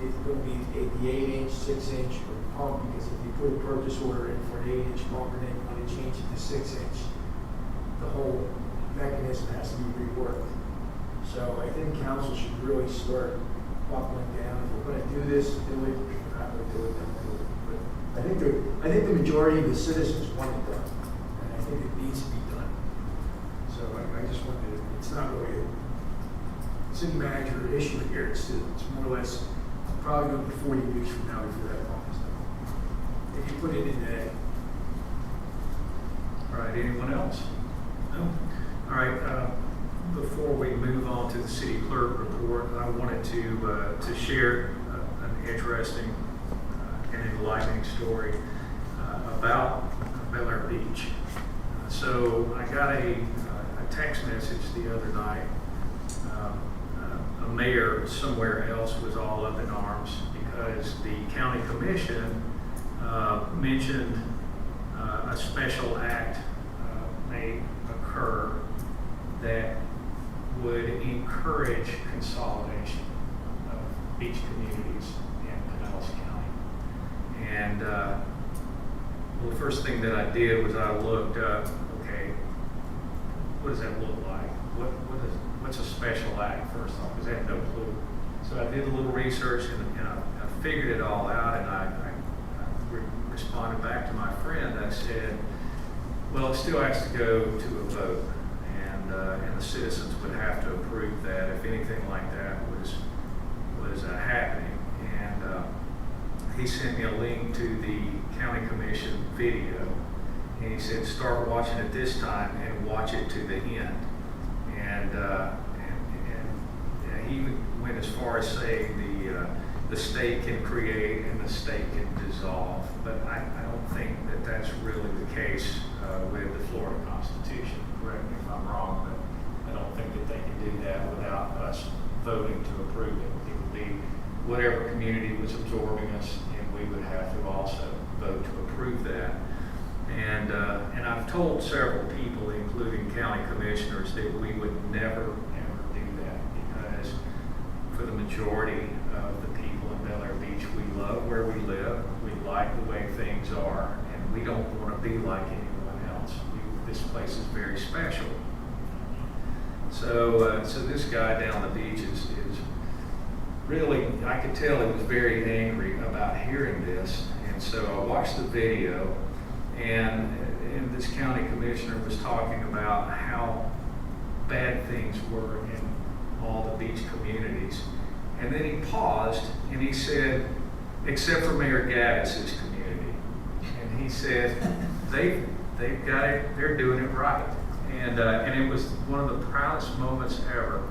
it's going to be the 8-inch, 6-inch pump, because if you put a purchase order in for an 8-inch pump and then you want to change it to 6-inch, the whole mechanism has to be reworked. So I think council should really start buckling down. If we're going to do this, do it. If we're not going to do it, don't do it. But I think the majority of the citizens want it done, and I think it needs to be done. So I just wanted to, it's not really a city manager issue here. It's more or less probably going to be 40 weeks from now before that pump is done. If you put it in today. All right, anyone else? No? All right, before we move on to the city clerk report, I wanted to share an interesting and enlightening story about Bel Air Beach. So I got a text message the other night. A mayor somewhere else was all up in arms because the county commission mentioned a special act may occur that would encourage consolidation of beach communities in Pinellas County. And well, the first thing that I did was I looked up, okay, what does that look like? What's a special act, first off, because I had no clue. So I did a little research and I figured it all out, and I responded back to my friend. I said, well, it still has to go to a vote, and the citizens would have to approve that if anything like that was happening. And he sent me a link to the county commission video, and he said, start watching it this time and watch it to the end. And he even went as far as saying the state can create and the state can dissolve, but I don't think that that's really the case with the Florida Constitution. Correct me if I'm wrong, but I don't think that they can do that without us voting to approve it. It would be whatever community was absorbing us, and we would have to also vote to approve that. And I've told several people, including county commissioners, that we would never, ever do that, because for the majority of the people in Bel Air Beach, we love where we live, we like the way things are, and we don't want to be like anyone else. This place is very special. So this guy down the beach is really, I could tell he was very angry about hearing this, and so I watched the video. And this county commissioner was talking about how bad things were in all the beach communities. And then he paused and he said, except for Mayor Gaddis's community. And he said, they've got it, they're doing it right. And it was one of the proudest moments ever.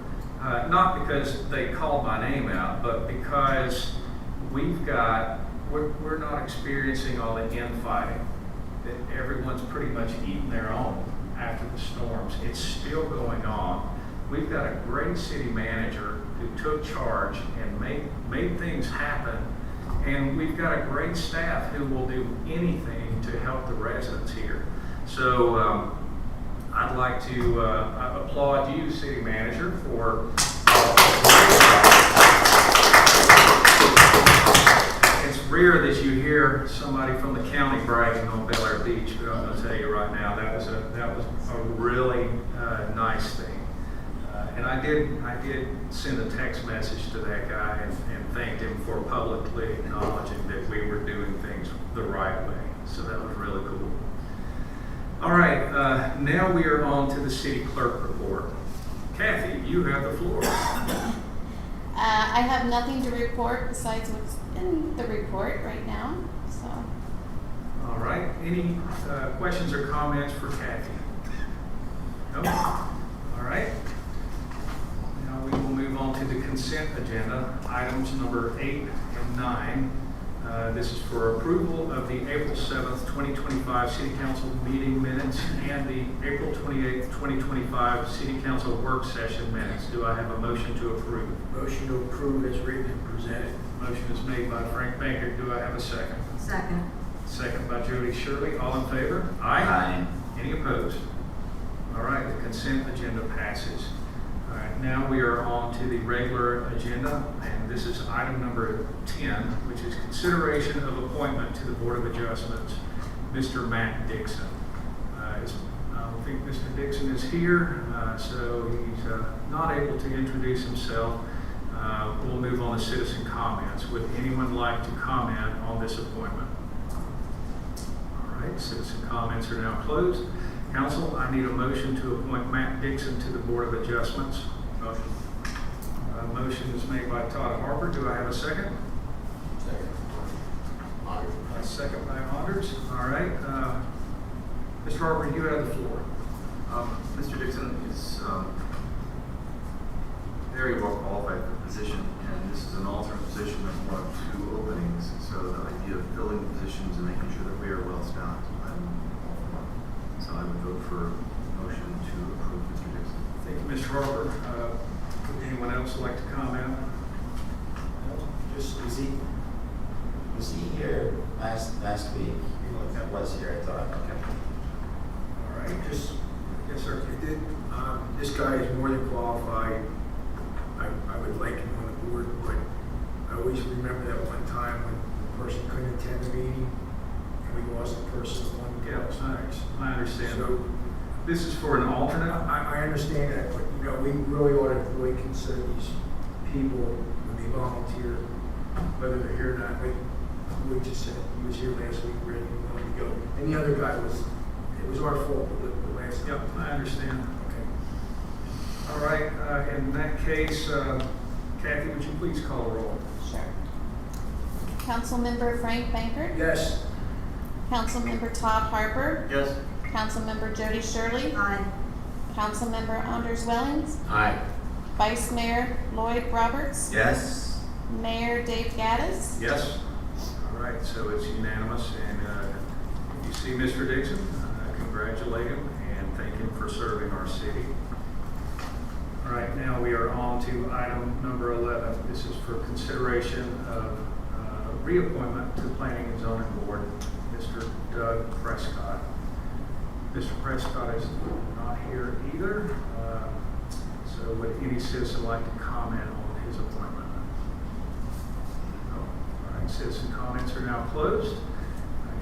Not because they called my name out, but because we're not experiencing all the infighting. That everyone's pretty much eating their own after the storms. It's still going on. We've got a great city manager who took charge and made things happen. And we've got a great staff who will do anything to help the residents here. So I'd like to applaud you, city manager, for it's rare that you hear somebody from the county bragging on Bel Air Beach, but I'm going to tell you right now, that was a really nice thing. And I did send a text message to that guy and thanked him for publicly acknowledging that we were doing things the right way. So that was really cool. All right, now we are on to the city clerk report. Kathy, you have the floor. I have nothing to report besides what's in the report right now. So. All right. Any questions or comments for Kathy? No? All right. Now we will move on to the consent agenda, items number 8 and 9. This is for approval of the April 7th, 2025 City Council meeting minutes and the April 28th, 2025 City Council work session minutes. Do I have a motion to approve? Motion to approve as written and presented. Motion is made by Frank Baker. Do I have a second? Second. Second by Jody Shirley. All in favor? Aye. Any opposed? All right, the consent agenda passes. All right, now we are on to the regular agenda, and this is item number 10, which is consideration of appointment to the Board of Adjustments, Mr. Matt Dixon. I don't think Mr. Dixon is here, so he's not able to introduce himself. We'll move on to citizen comments. Would anyone like to comment on this appointment? All right, citizen comments are now closed. Council, I need a motion to appoint Matt Dixon to the Board of Adjustments. Motion. Motion is made by Todd Harper. Do I have a second? Second. A second by Anders. All right. Mr. Harper, you have the floor. Mr. Dixon is very well qualified for the position, and this is an alternate position of one of 2 openings. So the idea of filling the positions and making sure that we are well staffed, I'm all for. So I would vote for a motion to approve Mr. Dixon. Thank you, Mr. Harper. Would anyone else like to comment? Just, was he here last week? He was here, I thought. Okay. All right. Just, Yes, sir. this guy is more than qualified. I would like him on the board, but I always remember that one time when the person couldn't attend the meeting and we lost the person on the Yeah, outside. I understand. So This is for an alternate? I understand that, but you know, we really ought to really consider these people when they volunteer, whether they're here or not. Like we just said, he was here last week, ready to go. And the other guy it was our fault, the last time. Yep, I understand. Okay. All right, in that case, Kathy, would you please call the roll? Sure. Councilmember Frank Bankert. Yes. Councilmember Todd Harper. Yes. Councilmember Jody Shirley. Aye. Councilmember Anders Wellings. Aye. Vice Mayor Lloyd Roberts. Yes? Mayor Dave Gaddis. Yes. All right, so it's unanimous, and if you see Mr. Dixon, congratulate him and thank him for serving our city. All right, now we are on to item number 11. This is for consideration of reappointment to Planning and Zoning Board, Mr. Doug Prescott. Mr. Prescott is not here either, so would any citizen like to comment on his appointment? No. All right, citizen comments are now closed.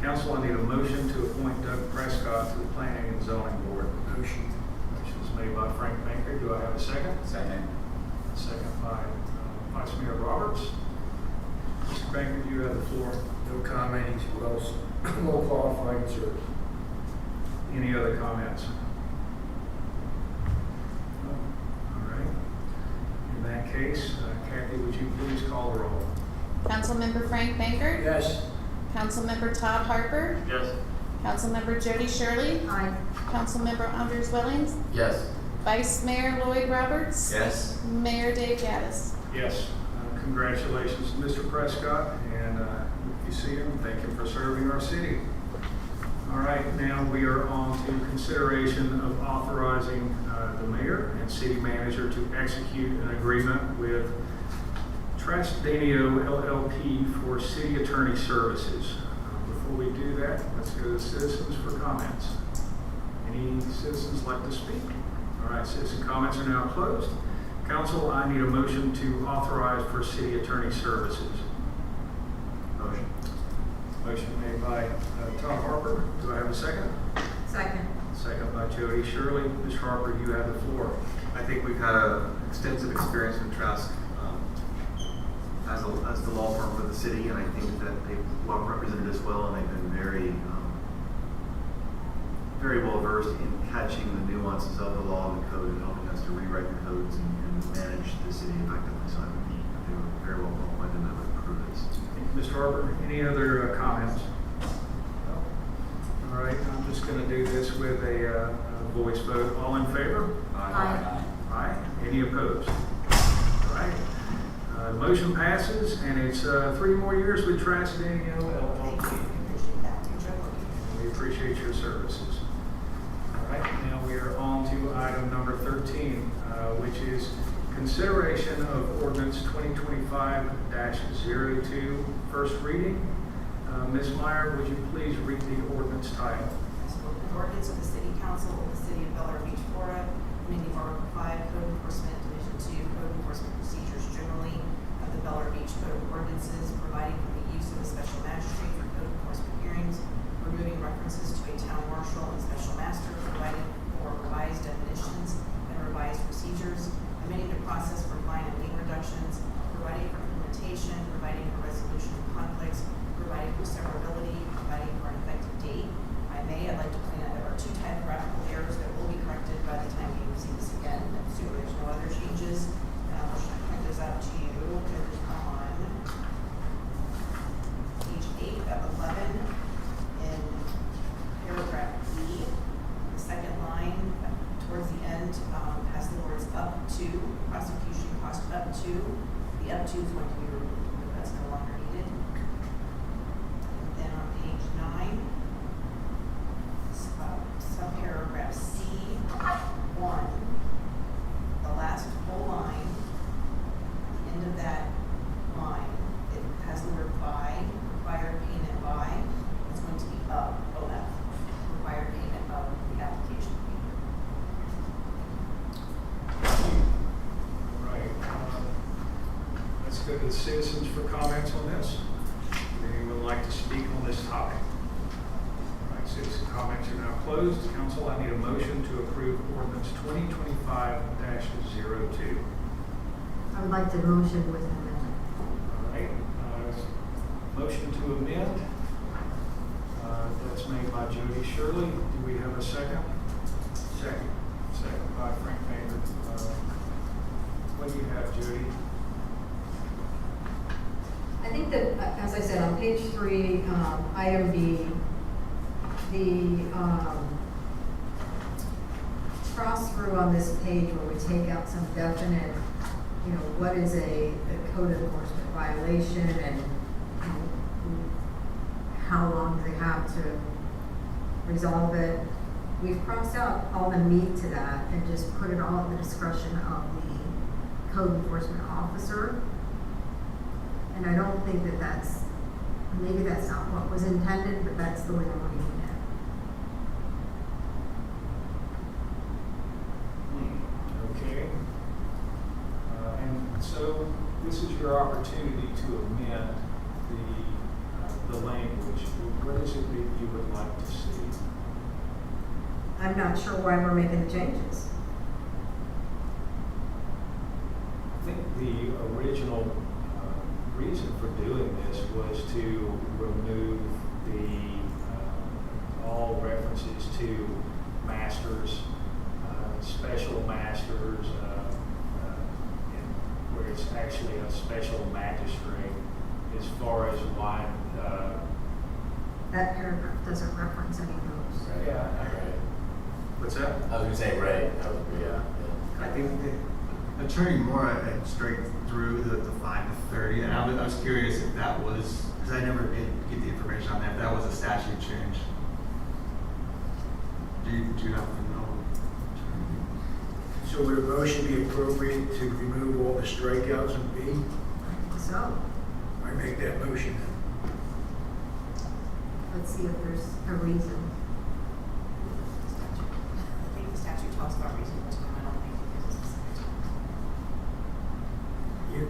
Council, I need a motion to appoint Doug Prescott to the Planning and Zoning Board. Motion. Motion is made by Frank Banker. Do I have a second? Second. Second by Vice Mayor Roberts. Mr. Banker, you have the floor. No comment, he's well qualified and serves. Any other comments? No? All right. In that case, Kathy, would you please call the roll? Councilmember Frank Bankert. Yes. Councilmember Todd Harper. Yes. Councilmember Jody Shirley. Aye. Councilmember Anders Wellings. Yes. Vice Mayor Lloyd Roberts. Yes? Mayor Dave Gaddis. Yes. Congratulations to Mr. Prescott, and if you see him, thank him for serving our city. All right, now we are on to consideration of authorizing the mayor and city manager to execute an agreement with Trastevino LLP for city attorney services. Before we do that, let's go to citizens for comments. Any citizens like to speak? All right, citizen comments are now closed. Council, I need a motion to authorize for city attorney services. Motion. Motion made by Todd Harper. Do I have a second? Second. Second by Jody Shirley. Ms. Harper, you have the floor. I think we've had extensive experience with Trask as the law firm for the city, and I think that they've well represented us well, and they've been very well versed in catching the nuances of the law and the code and helping us to rewrite the codes and manage the city effectively. So I think they were very well qualified, and I would approve this. Thank you, Mr. Harper. Any other comments? No? All right, I'm just going to do this with a voice vote. All in favor? Aye. Aye. Any opposed? All right. Motion passes, and it's 3 more years with Trastevino LLP. We appreciate your services. All right, now we are on to item number 13, which is consideration of ordinance 2025-02, first reading. Ms. Meyer, would you please read the ordinance title? an ordinance of the City Council of the City of Bel Air Beach, Florida, amending Article 5 Code Enforcement, Division 2 Code Enforcement Procedures generally of the Bel Air Beach Code of Ordinances, providing for the use of a special magistrate for code enforcement hearings, removing references to a town marshal and special master, providing for revised definitions and revised procedures, amending the process for fine and lien reductions, providing for implementation, providing for resolution of conflicts, providing for severability, providing for an effective date. I'd like to point out there are 2 typographical errors that will be corrected by the time you see this again, assuming there's no other changes. I'll point those out to you. There's on page 8 of 11 in paragraph E, the second line towards the end has the words up to, prosecution cost up to. The up to is going to be removed, but that's no longer needed. And then on page 9, subparagraph C1, the last whole line, at the end of that line, it has the word by, required payment by. It's going to be of, OF, required payment of the application fee. All right. Let's go to the citizens for comments on this. Would anyone like to speak on this topic? All right, citizen comments are now closed. Council, I need a motion to approve ordinance 2025-02. I would like to motion with an amendment. All right, motion to amend. That's made by Jody Shirley. Do we have a second? Second. Second by Frank Maynard. What do you have, Jody? I think that, as I said, on page 3, item B, the cross through on this page where we take out some definite, what is a code enforcement violation and how long they have to resolve it. We've crossed out all the meat to that and just put it all at the discretion of the code enforcement officer. And I don't think that maybe that's not what was intended, but that's the way I'm reading it. Okay. And so this is your opportunity to amend the language. What is it that you would like to see? I'm not sure why we're making the changes. I think the original reason for doing this was to remove all references to masters, special masters, where it's actually a special magistrate, as far as why. That paragraph doesn't reference any of those. Yeah. Right. What's that? I was gonna say, right, I would agree, yeah. I think that Attorney Moore had straight through the 5 to 30, and I was curious if that was, because I never did get the information on that, if that was a statute change. Do you happen to know? So would a motion be appropriate to remove all the strikeouts in B? So, I make that motion. let's see if there's a reason. I think the statute talks about reasonable time. I don't think it gives a specific time. You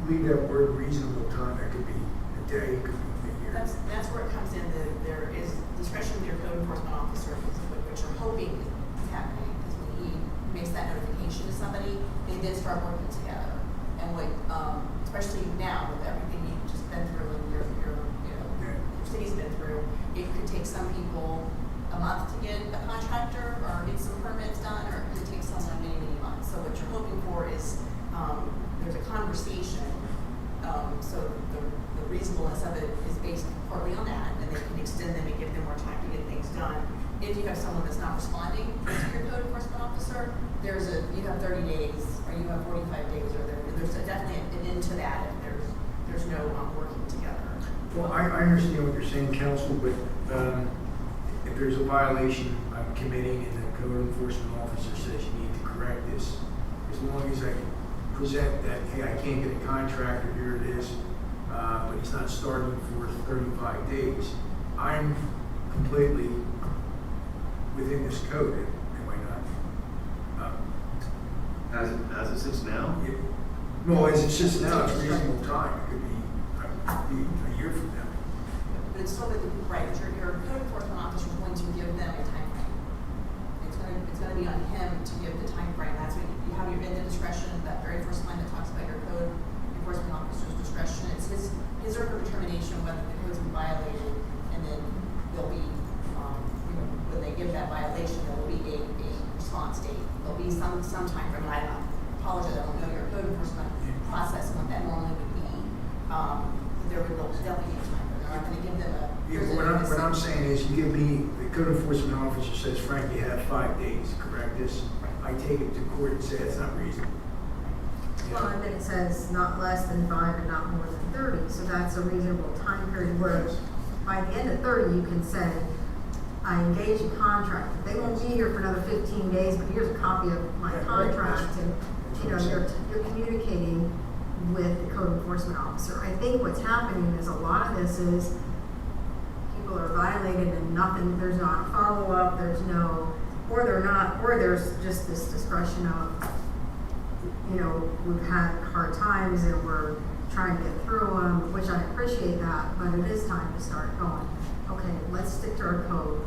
leave that word reasonable time, that could be a day, it could be a year. That's where it comes in. There is discretion with your code enforcement officer, which you're hoping is happening, because when he makes that notification to somebody, they then start working together. And what, especially now with everything you've just been through and your city's been through, it could take some people a month to get a contractor or get some permits done, or it could take someone many, many months. So what you're hoping for is there's a conversation. So the reasonableness of it is based partly on that, and they can extend them and give them more time to get things done. If you have someone that's not responding to your code enforcement officer, you have 30 days, or you have 45 days, or there's definitely an end to that if there's no working together. Well, I understand what you're saying, counsel, but if there's a violation I'm committing and the code enforcement officer says you need to correct this, as long as I present that, hey, I can't get a contractor, here it is, but he's not starting for 35 days, I'm completely within this code, am I not? As it sits now, Yeah. No, as it sits now, it's reasonable time, it could be a year from now. But it's still, right, your code enforcement officer is going to give them a time frame. It's gonna be on him to give the time frame. That's when you have your in the discretion, that very first line that talks about your code enforcement officer's discretion. It's his or her determination whether the code's been violated, and then there'll be, when they give that violation, there will be a response date. There'll be some time frame, and I apologize, I don't know your code enforcement process and what that normally would be. There'll definitely be a time frame. They're not gonna give them a. Yeah, what I'm saying is, you give me, the code enforcement officer says, Frank, you have 5 days to correct this. I take it to court and say it's not reasonable. Well, and then it says not less than 5 and not more than 30, so that's a reasonable time period where by the end of 30, you can say, I engage a contract. They won't be here for another 15 days, but here's a copy of my contract, and, you're communicating with the code enforcement officer. I think what's happening is a lot of this is people are violated and nothing, there's not a follow-up, there's just this discretion of, we've had hard times and we're trying to get through them, which I appreciate that, but it is time to start going, okay, let's stick to our code.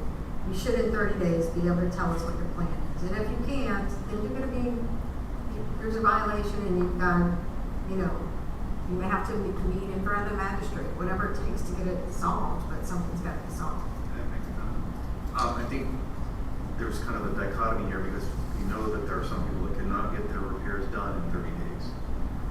You should in 30 days be able to tell us what your plan is. And if you can't, then there's a violation and you've got, you may have to meet in front of the magistrate, whatever it takes to get it solved, but something's got to be solved. I think there's kind of a dichotomy here because we know that there are some people that cannot get their repairs done in 30 days.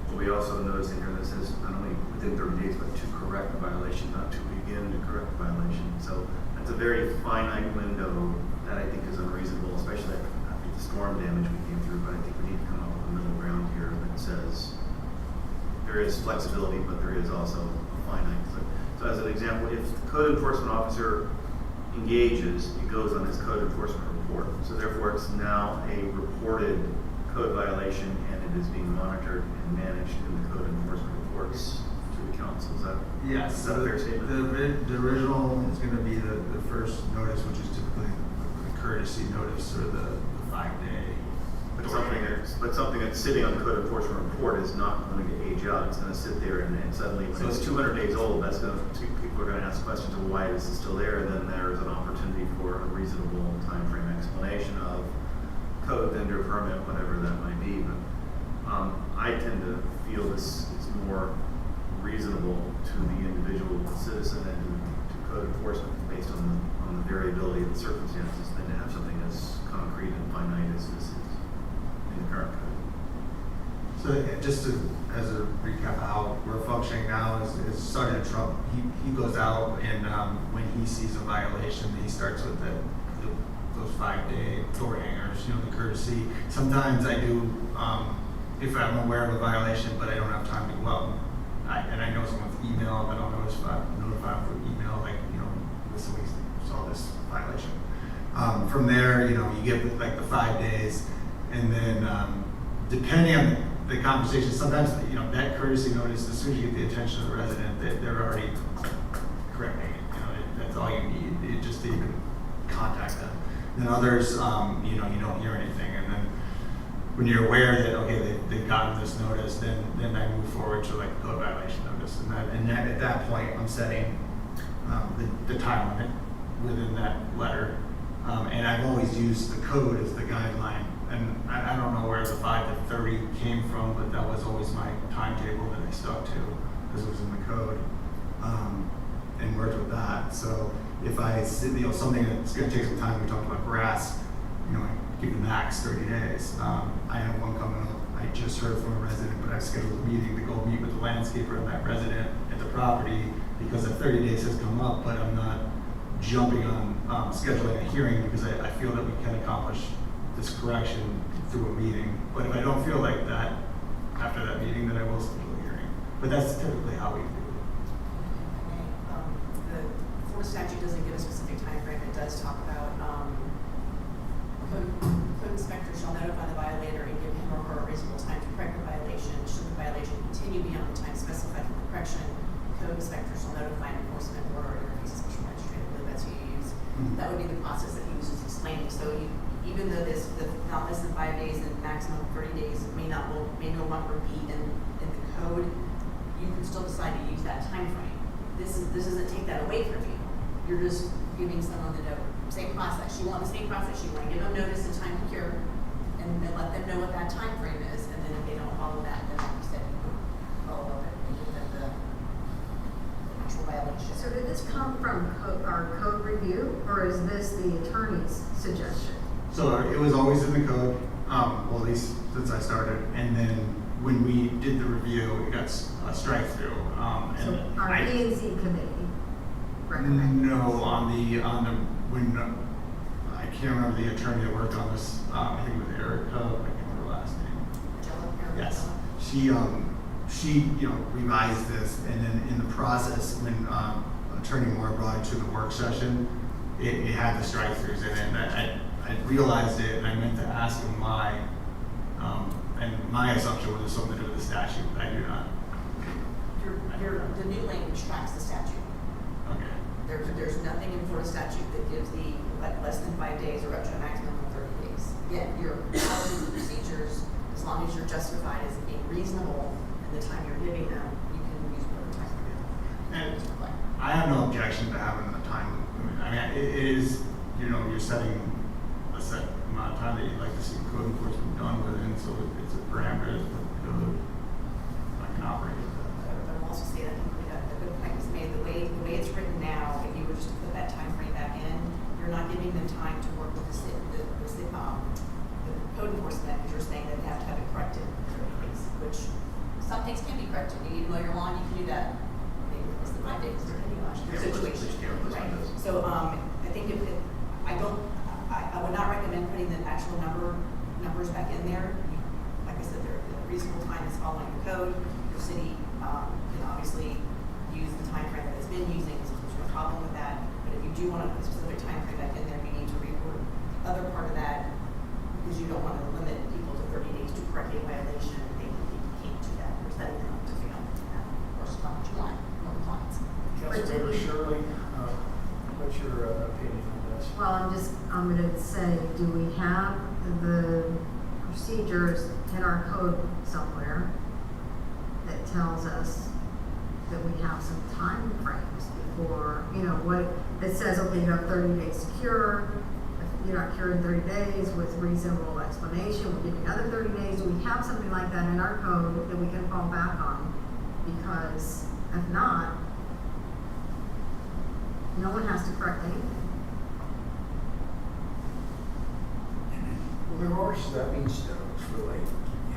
But we also notice in here that says not only within 30 days, but to correct the violation, not to begin to correct the violation. So that's a very finite window that I think is unreasonable, especially after the storm damage we came through. But I think we need to come up with a middle ground here that says there is flexibility, but there is also a finite. So as an example, if the code enforcement officer engages, it goes on his code enforcement report. So therefore, it's now a reported code violation, and it is being monitored and managed in the code enforcement reports to the council. Is that Yes. Is that a fair statement? The original is going to be the first notice, which is typically the courtesy notice or the 5-day. But something that's sitting on the code enforcement report is not going to age out. It's going to sit there, and suddenly, when it's 200 days old, people are going to ask questions of why this is still there, and then there's an opportunity for a reasonable time frame explanation of code, vendor, permit, whatever that might be. But I tend to feel this is more reasonable to the individual citizen and to code enforcement based on the variability of the circumstances than to have something as concrete and finite as this is in the current code. So as a recap, how we're functioning now is Sergeant Trump. He goes out and when he sees a violation, he starts with those 5-day door hangers, the courtesy. Sometimes I do if I'm aware of a violation, but I don't have time to go out and I know someone's email, but I'll notify through email, listen, we saw this violation. From there, you get like the 5 days, and then depending on the conversation, sometimes that courtesy notice, as soon as you get the attention of the resident, they're already correcting it. That's all you need, just to even contact them. Then others, you don't hear anything, and then when you're aware that they've gotten this notice, then I move forward to like a code violation notice, and at that point I'm setting the time limit within that letter, and I've always used the code as the guideline, and I don't know where the 5 to 30 came from, but that was always my timetable that I stuck to because it was in the code, and worked with that. So if I something that's going to take some time, we talked about grass, keep the max 30 days. I have one coming up. I just heard from a resident, but I've scheduled a meeting to go meet with the landscaper and that resident at the property because the 30 days has come up, but I'm not jumping on scheduling a hearing because I feel that we can accomplish this correction through a meeting. But if I don't feel like that after that meeting, then I will schedule a hearing. But that's typically how we do it. The Florida statute doesn't give a specific time frame. It does talk about code inspector shall notify the violator and give him or her a reasonable time to correct the violation. Should the violation continue beyond the time specified for the correction, code inspector shall notify an enforcement order or interface a special magistrate. I believe that's who you use. That would be the process that he uses explaining to even though this, the not less than 5 days and maximum 30 days may no longer be in the code, you can still decide to use that time frame. This doesn't take that away from you. You're just giving someone the note. Same process. You want the same process. You want to give them notice and time to cure, and then let them know what that time frame is. And then if they don't follow that, then like you said, you can follow up and give them the actual violation. So did this come from our code review, or is this the attorney's suggestion? So it was always in the code, well, at least since I started, and then when we did the review, it got a strike through. So our P&Z committee recommended. No, on the, when, I can't remember the attorney that worked on this, I think it was Erica, I can't remember her last name. Yes, she, revised this, and then in the process, when, Attorney Moore brought it to the work session, it had the strike-throughs in it, and I realized it, and I meant to ask him why, and my assumption was something to do with the statute, but I do not. The new language tracks the statute. Okay. There's nothing in Florida statute that gives the less than 5 days or up to a maximum of 30 days. Again, your policies and procedures, as long as you're justified as being reasonable in the time you're giving them, you can use whatever time you're giving. And I have no objection to having a time limit. I mean, it is, you're setting a set amount of time that you'd like to see code enforcement done within, so it's a parameter that the code I can operate with that. But I'll also say that a good point was made. The way it's written now, if you were just to put that time frame back in, you're not giving them time to work with the code enforcement, because you're saying that they have to have it corrected in 30 days, which some things can be corrected. You need to mow your lawn, you can do that. Maybe it's the 5 days, depending on your situation. Right. So I think I would not recommend putting the actual numbers back in there. Like I said, the reasonable time is following the code. Your city can obviously use the time frame that it's been using, so there's no problem with that. But if you do want to put a specific time frame back in there, you need to reword the other part of that, because you don't want to limit people to 30 days to correct a violation. They can't do that. We're setting them up to fail. Of course, it's not what you want. More compliance. Councilmember Shirley, what's your opinion on this? Well, I'm gonna say, do we have the procedures in our code somewhere that tells us that we have some time frames before, that says, okay, you have 30 days to cure. If you're not cured in 30 days with reasonable explanation, we'll give you another 30 days. Do we have something like that in our code that we can fall back on? Because if not, no one has to correct anything. Well, there are stepping stones for you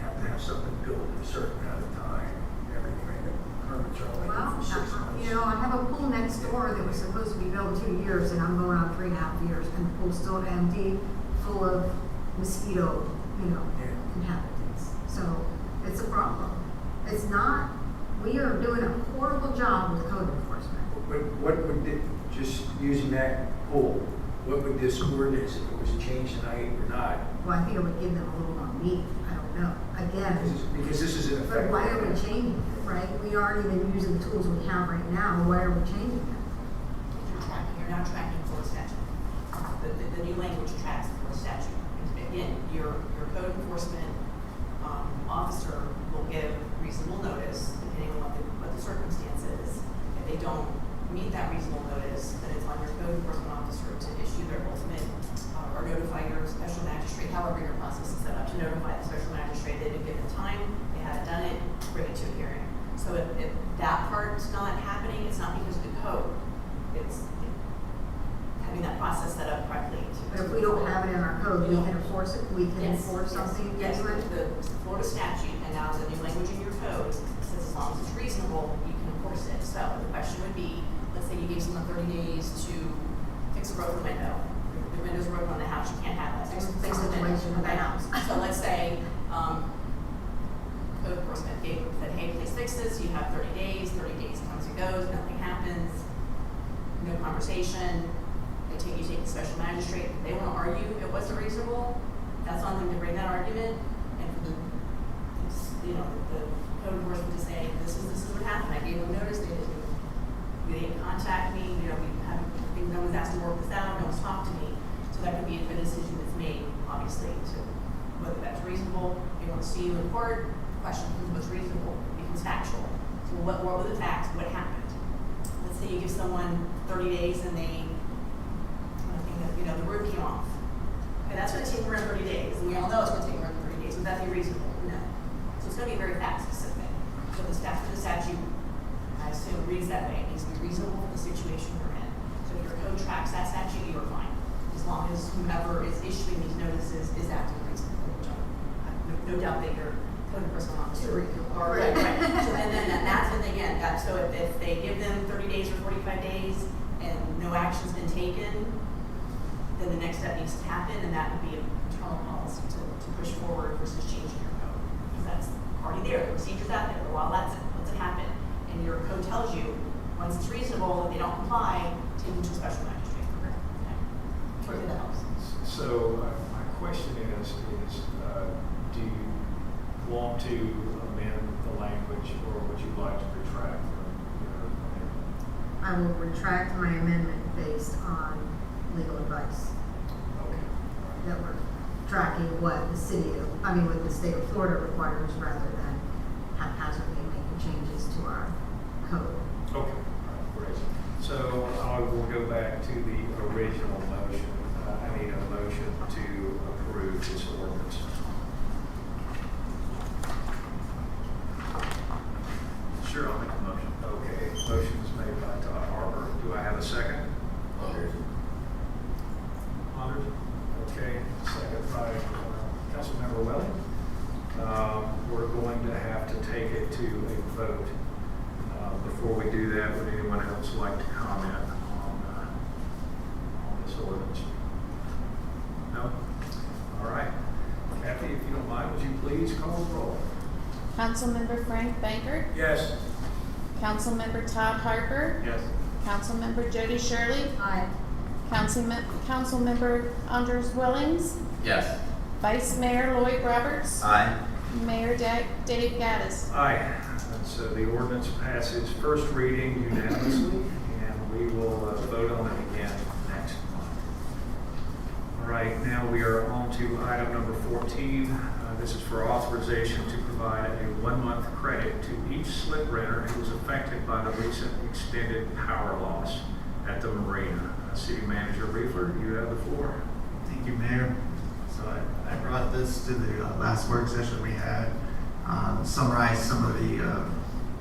have to have something built in a certain amount of time, everything, right? The permits are Well, for 6 months. I have a pool next door that was supposed to be built 2 years, and I'm going on 3.5 years, and the pool's still empty, full of mosquito, inhabitants. So it's a problem. It's not, we are doing a horrible job with code enforcement. But what would, just using that pool, what would this ordinance, if it was changed tonight or not? Well, I think it would give them a little more meat. I don't know. Again, Because this is in effect. but why are we changing it, right? We aren't even using the tools we have right now. Why are we changing it? You're not tracking Florida statute. The new language tracks Florida statute. Again, your code enforcement officer will give reasonable notice depending on what the circumstance is. If they don't meet that reasonable notice, then it's on your code enforcement officer to issue their ultimate or notify your special magistrate, however your process is set up, to notify the special magistrate that they've given time, they haven't done it, bring it to a hearing. So if that part's not happening, it's not because of the code. It's having that process set up correctly. But if we don't have it in our code, we can enforce it. We can enforce something. Yes, the Florida statute, and now the new language in your code says as long as it's reasonable, you can enforce it. So the question would be, let's say you gave someone 30 days to fix a broken window. The window's broken on the house, you can't have that. Fix the window of the house. So let's say code enforcement said, hey, please fix this. You have 30 days. 30 days comes and goes. Nothing happens. No conversation. You take the special magistrate. If they want to argue it wasn't reasonable, that's on them to bring that argument. And for the code enforcement to say, this is what happened. I gave them notice. They didn't contact me. No one's asked to work this out. No one's talked to me. So that could be a decision that's made on see you in court, question becomes what's reasonable, becomes factual. So what were the facts, what happened? Let's say you give someone 30 days and they, the roof came off. Okay, that's gonna take around 30 days, and we all know it's gonna take around 30 days. Would that be reasonable? No. So it's gonna be very fact specific. So the statute, I assume, reads that way. It needs to be reasonable for the situation we're in. So if your code tracks that statute, you are fine. As long as whomever is issuing these notices is acting reasonably, which I have no doubt that your code enforcement officer are right. So and then that's when again, so if they give them 30 days or 45 days and no action's been taken, then the next step needs to happen, and that would be an internal policy to push forward versus changing your code. Because that's already there, the procedure's out there, well, lets it happen. And your code tells you, once it's reasonable, if they don't comply, take them to a special magistrate. Okay. Hopefully that helps. So my question is, do you want to amend the language, or would you like to retract your amendment? I will retract my amendment based on legal advice. Okay. That we're tracking what the what the state of Florida requires rather than haphazardly making changes to our code. Okay, all right, great. So I will go back to the original motion. I need a motion to approve this ordinance. Sure, I'll make the motion. Okay, motion is made by Todd Harper. Do I have a second? Honors. Okay, second by Councilmember Welling. We're going to have to take it to a vote. Before we do that, would anyone else like to comment on this ordinance? No? All right. Kathy, if you don't mind, would you please call the roll? Councilmember Frank Bankert, Yes. Councilmember Todd Harper, Yes. Councilmember Jody Shirley, Aye. Councilmember Anders Wellings, Yes. Vice Mayor Lloyd Roberts, Aye. Mayor Dave Gaddis. Aye. And so the ordinance passes first reading unanimously, and we will vote on it again next month. All right, now we are on to item number 14. This is for authorization to provide a 1-month credit to each slip renter who was affected by the recent extended power loss at the marina. City Manager Riefler, you have the floor. Thank you, Mayor. So I brought this to the last work session we had, summarized some of the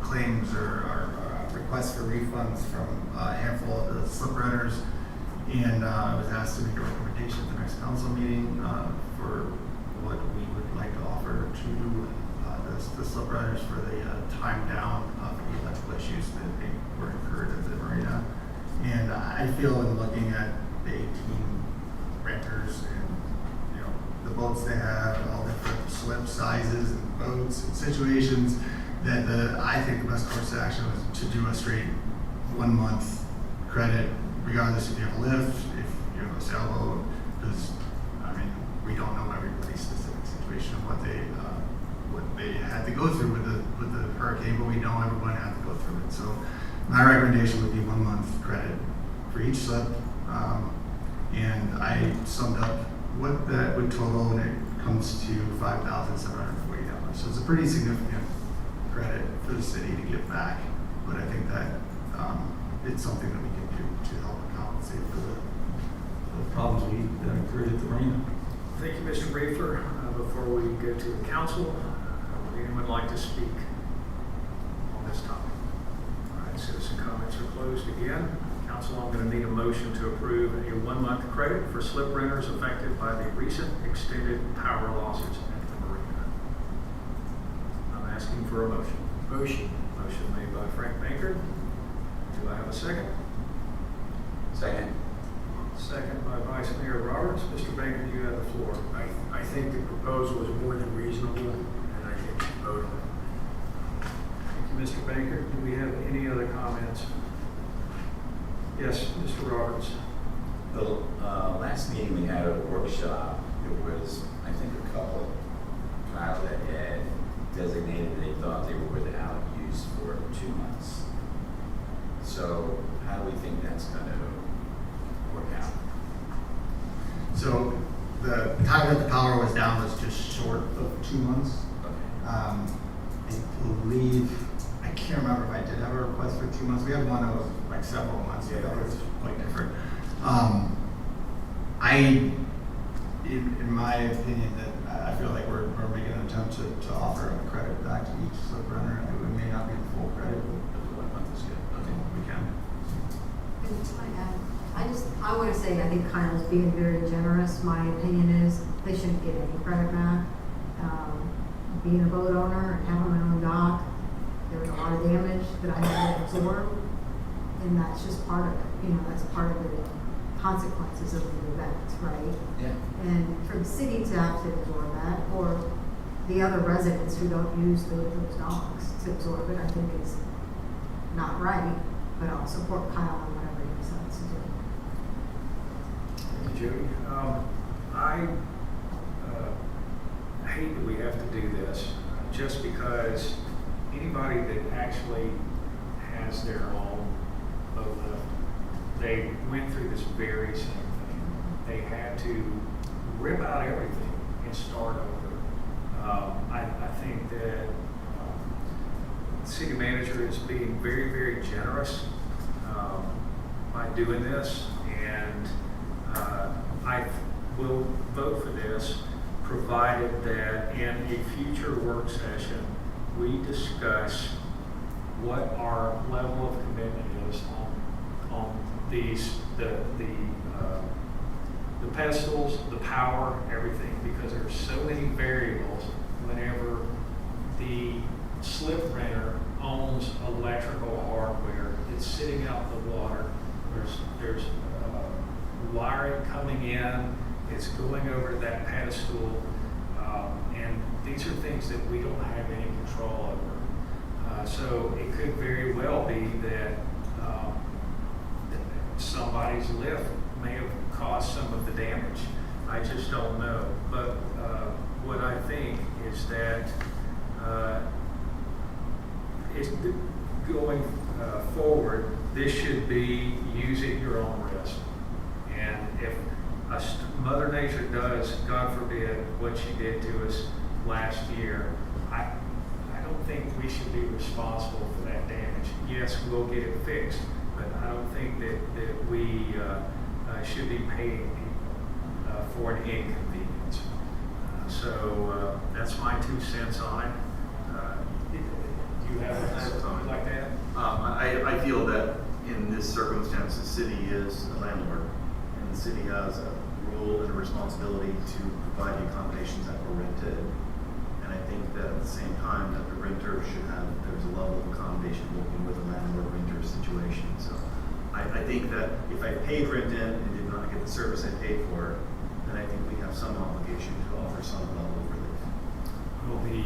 claims or requests for refunds from a handful of the slip runners, and I was asked to make a recommendation at the next council meeting for what we would like to offer to the slip runners for the time down of the electrical issues that they were incurred at the marina. And I feel in looking at the 18 renters and the boats they have, all different slip sizes and boats and situations, that I think the best course of action was to do a straight 1 month credit, regardless if you have a lift, if you have a sailboat, because we don't know everybody's specific situation of what they had to go through with the hurricane, but we know everyone had to go through it. So my recommendation would be 1 month credit for each slip, and I summed up what that would total, and it comes to $5,740. So it's a pretty significant credit for the city to give back, but I think that it's something that we can do to help compensate for the problems that occurred at the marina. Thank you, Mr. Riefler. Before we go to the council, would anyone like to speak on this topic? All right, citizen comments are closed again. Council, I'm going to need a motion to approve a 1 month credit for slip renters affected by the recent extended power losses at the marina. I'm asking for a motion. Motion. Motion made by Frank Bankert. Do I have a second? Second. Second by Vice Mayor Roberts. Mr. Bankert, you have the floor. I think the proposal is more than reasonable, and I think we should vote on it. Thank you, Mr. Bankert. Do we have any other comments? Yes, Mr. Roberts. The last meeting we had at a workshop, it was, I think, a couple, Kyle, that had designated they thought they were without use for 2 months. So how do we think that's going to work out? So the time that the power was down was just short of 2 months. I believe, I can't remember if I did have a request for 2 months. We had one that was like several months, the other was quite different. In my opinion, that I feel like we're making an attempt to offer a credit back to each slip runner. It may not be the full credit, but the 1 month is good. I think we can. I want to say, I think Kyle's being very generous. My opinion is they shouldn't get any credit back. Being a boat owner and having my own dock, there was a lot of damage that I had to absorb, and that's just part of it. You know, that's part of the consequences of the event, right? Yeah. And for the city to have to absorb that, or the other residents who don't use those docks to absorb it, I think is not right. But I'll support Kyle on whatever he decides to do. Thank you, Jody. I hate that we have to do this, just because anybody that actually has their own boat lift, they went through this very same thing. They had to rip out everything and start over. I think that the city manager is being very, very generous by doing this, and I will vote for this, provided that in a future work session, we discuss what our level of commitment is on these, the pedestals, the power, everything, because there's so many variables whenever the slip renter owns electrical hardware that's sitting out in the water. There's wiring coming in, it's going over that pedestal, and these are things that we don't have any control over. So it could very well be that somebody's lift may have caused some of the damage. I just don't know. But what I think is that going forward, this should be use at your own risk. And if Mother Nature does, God forbid, what she did to us last year, I don't think we should be responsible for that damage. Yes, we'll get it fixed, but I don't think that we should be paying people for an inconvenience. So that's my 2 cents on it. Do you have a comment like that? I feel that in this circumstance, the city is a landlord, and the city has a role and a responsibility to provide the accommodations that were rented. And I think that at the same time that the renter should have, there's a level of accommodation working with a landlord-renter situation. So I think that if I paid rent in and did not get the service I paid for, then I think we have some obligation to offer some level of relief. Well, the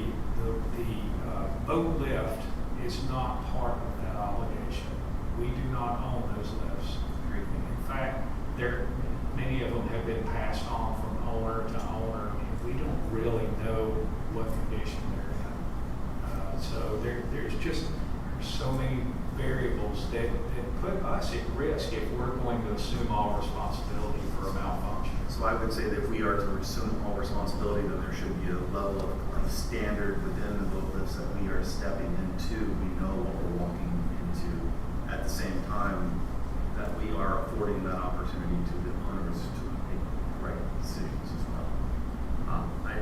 boat lift is not part of that obligation. We do not own those lifts. In fact, many of them have been passed on from owner to owner, and we don't really know what condition they're in. So there's so many variables that put us at risk if we're going to assume all responsibility for a malfunction. So I would say that if we are to assume all responsibility, then there should be a level of standard within the boat lifts that we are stepping into. We know what we're walking into. At the same time, that we are affording that opportunity to the owners to make the right decisions as well.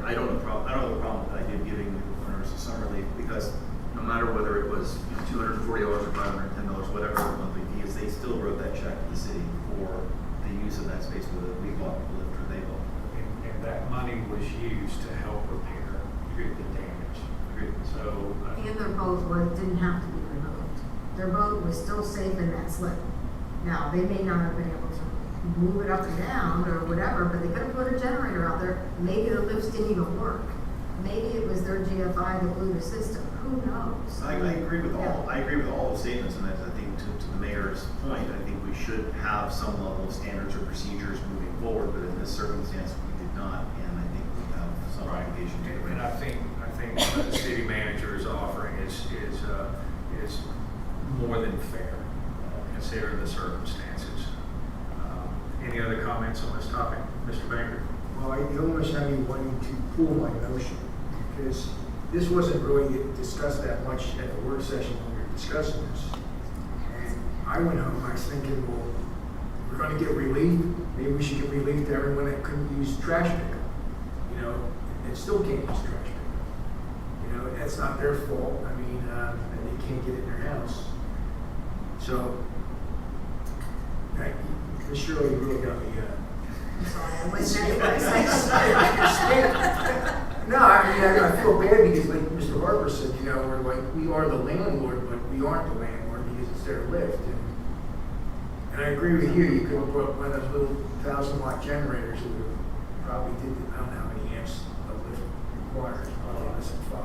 I don't have a problem with the idea of giving the owners some relief, because no matter whether it was $240 or $510, whatever the monthly fee is, they still wrote that check to the city for the use of that space, whether we bought the lift or they bought it. And that money was used to help repair the damage. So, And their boat didn't have to be removed. Their boat was still safe in that slip. Now, they may not have been able to move it up and down or whatever, but they could have put a generator out there. Maybe the lifts didn't even work. Maybe it was their GFI that blew the system. Who knows? I agree with all. I agree with all the statements, and I think to the mayor's point, I think we should have some level of standards or procedures moving forward. But in this circumstance, we did not, and I think we have some obligation to do it. and I think what the city manager is offering is more than fair, considering the circumstances. Any other comments on this topic, Mr. Banker? Well, you almost have me wanting to pull my motion, because this wasn't really discussed that much at the work session when we were discussing this. And I went home, I was thinking, well, we're gonna get relief, maybe we should get relief to everyone that couldn't use trash pickup, you know, and still can't use trash pickup. You know, that's not their fault, I mean, and they can't get it in their house. So, Ms. Shirley, you really got me, Sorry, I wasn't excited. No, I mean, I feel bad because like Mr. Harper said, you know, we're like, we are the landlord, but we aren't the landlord because it's their lift. And I agree with you, you could have brought one of those little 1,000-watt generators that would probably did, I don't know how many amps a lift requires, probably less than 5.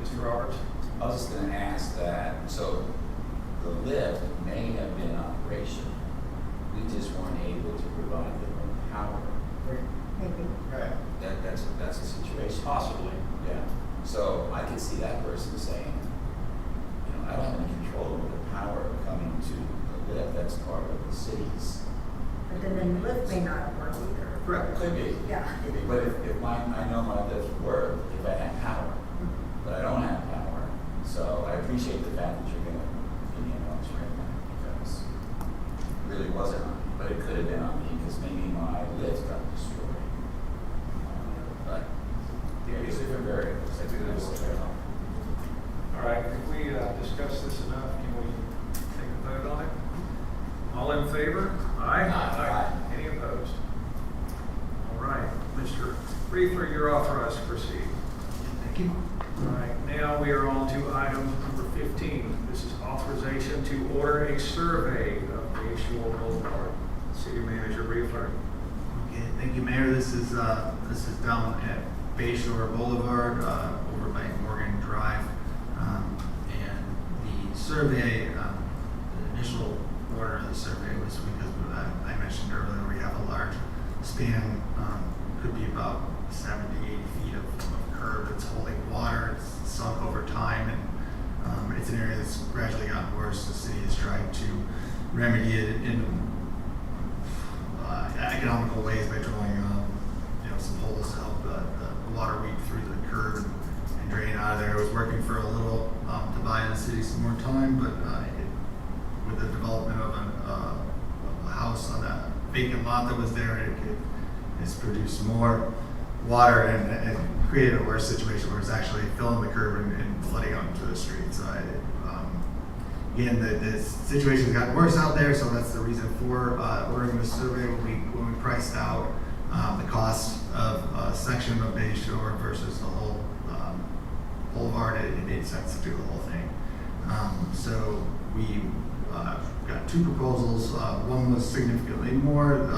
Mr. Roberts? I was just gonna ask that, so the lift may have been operational. We just weren't able to provide them with power. Maybe. Right. That's a situation. Possibly. Yeah. So I could see that person saying, you know, I don't have any control over the power coming to the lift. That's part of the city's. But then the lift may not work either. Correct. Could be. Yeah. Could be. But if I know my lift work if I have power, but I don't have power. So I appreciate the fact that you're going to give me an answer right now because it really wasn't on me, but it could have been on me because maybe my lift got destroyed. But there is different variables. I do this. All right, if we discuss this enough, can we take a vote on it? All in favor? Aye. Aye. Any opposed? All right, Mr. Reefler, you're authorized to proceed. Thank you. All right, now we are on to item number 15. This is authorization to order a survey of Bay Shore Boulevard. City Manager Reefler. Okay, thank you, Mayor. This is down at Bay Shore Boulevard, over by Morgan Drive. And the survey, the initial order of the survey was because I mentioned earlier, we have a large span, could be about 70, 80 feet of curb that's holding water. It's sunk over time, and it's an area that's gradually gotten worse. The city has tried to remedy it in economical ways by drilling, some holes to help the water weep through the curb and drain out of there. It was working for a little to buy the city some more time, but with the development of a house on that vacant lot that was there, it's produced more water and created a worse situation where it's actually filling the curb and flooding out into the street. So again, the situation's gotten worse out there, so that's the reason for ordering this survey. When we priced out the cost of a section of Bay Shore versus the whole boulevard, it made sense to do the whole thing. So we got two proposals. One was significantly more.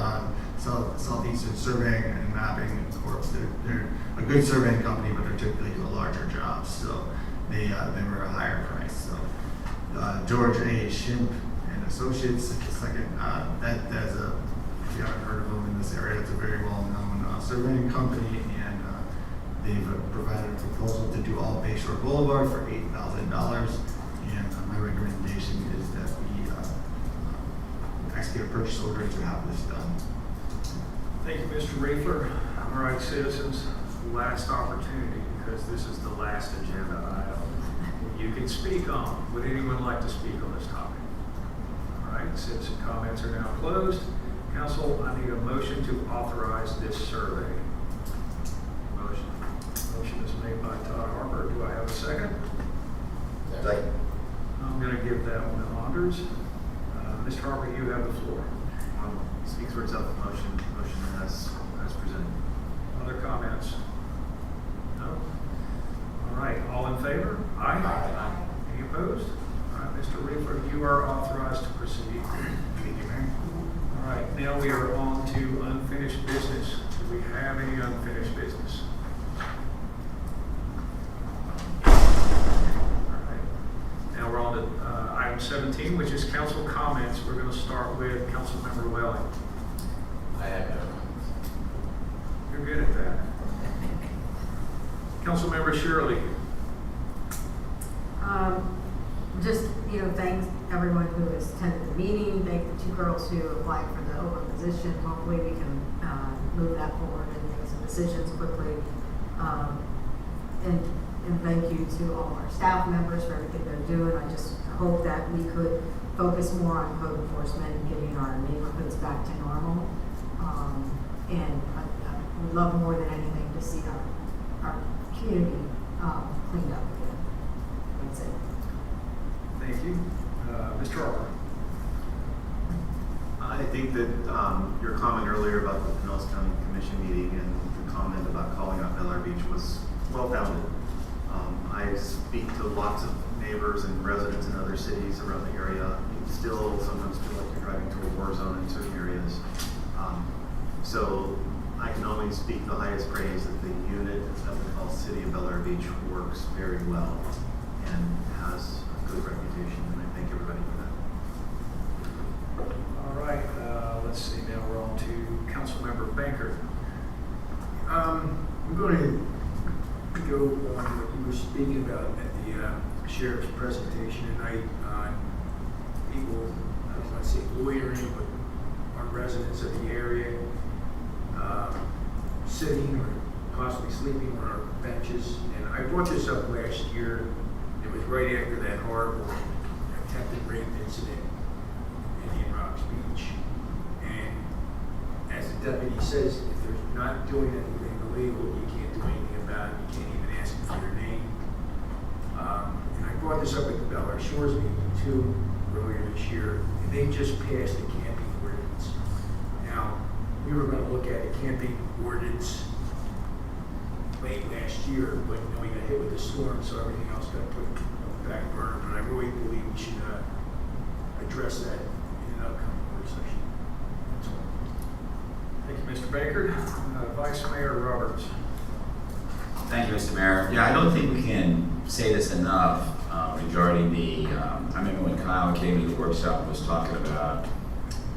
Southeastern Surveying and Mapping, of course, they're a good surveying company, but they're typically do a larger job, so they were a higher price. So George A. Shimp and Associates, second, that's a, if you haven't heard of them in this area, it's a very well-known surveying company, and they've provided a proposal to do all Bay Shore Boulevard for $8,000, and my recommendation is that we execute a purchase order to have this done. Thank you, Mr. Reefler. All right, citizens, last opportunity because this is the last agenda item. You can speak on. Would anyone like to speak on this topic? All right, citizen comments are now closed. Council, I need a motion to authorize this survey. Motion. Motion is made by Todd Harper. Do I have a second? Second. I'm going to give that one to Anders. Mr. Harper, you have the floor. Speaks for itself, the motion as presented. Other comments? No? All right, all in favor? Aye. Aye. Any opposed? All right, Mr. Reefler, you are authorized to proceed. Thank you, Mayor. All right, now we are on to unfinished business. Do we have any unfinished business? All right, now we're on to item 17, which is council comments. We're going to start with Councilmember Welling. I have no comments. You're good at that. Councilmember Shirley. Just, thanks everyone who has attended the meeting, thank the two girls who applied for the open position. Hopefully we can move that forward and make some decisions quickly. And thank you to all our staff members for everything they're doing. I just hope that we could focus more on code enforcement and getting our neighborhoods back to normal. And I would love more than anything to see our community cleaned up again. That's it. Thank you. Mr. Arbor? I think that your comment earlier about the Pinellas County Commission meeting and the comment about calling out Bel Air Beach was well-founded. I speak to lots of neighbors and residents in other cities around the area. You still sometimes feel like you're driving to a war zone in certain areas. So I can only speak the highest praise that the unit that we call City of Bel Air Beach works very well and has a good reputation, and I thank everybody for that. All right, let's see, now we're on to Councilmember Banker. I'm going to go on what you were speaking about at the sheriff's presentation tonight on people, I don't want to say loitering, but on residents of the area, sitting or possibly sleeping on our benches. And I brought this up last year. It was right after that horrible attempted rape incident in Indian Rocks Beach. And as the deputy says, if they're not doing anything illegal, you can't do anything about it. You can't even ask them for your name. And I brought this up at the Bel Air Shores meeting too earlier this year, and they just passed the camping ordinance. Now, we were going to look at a camping ordinance late last year, but we got hit with the storm, so everything else got put on the back burner. But I really believe we should address that in an upcoming work session. That's all. Thank you, Mr. Baker. Vice Mayor Roberts. Thank you, Mr. Mayor. Yeah, I don't think we can say this enough regarding the, I remember when Kyle came to the workshop and was talking about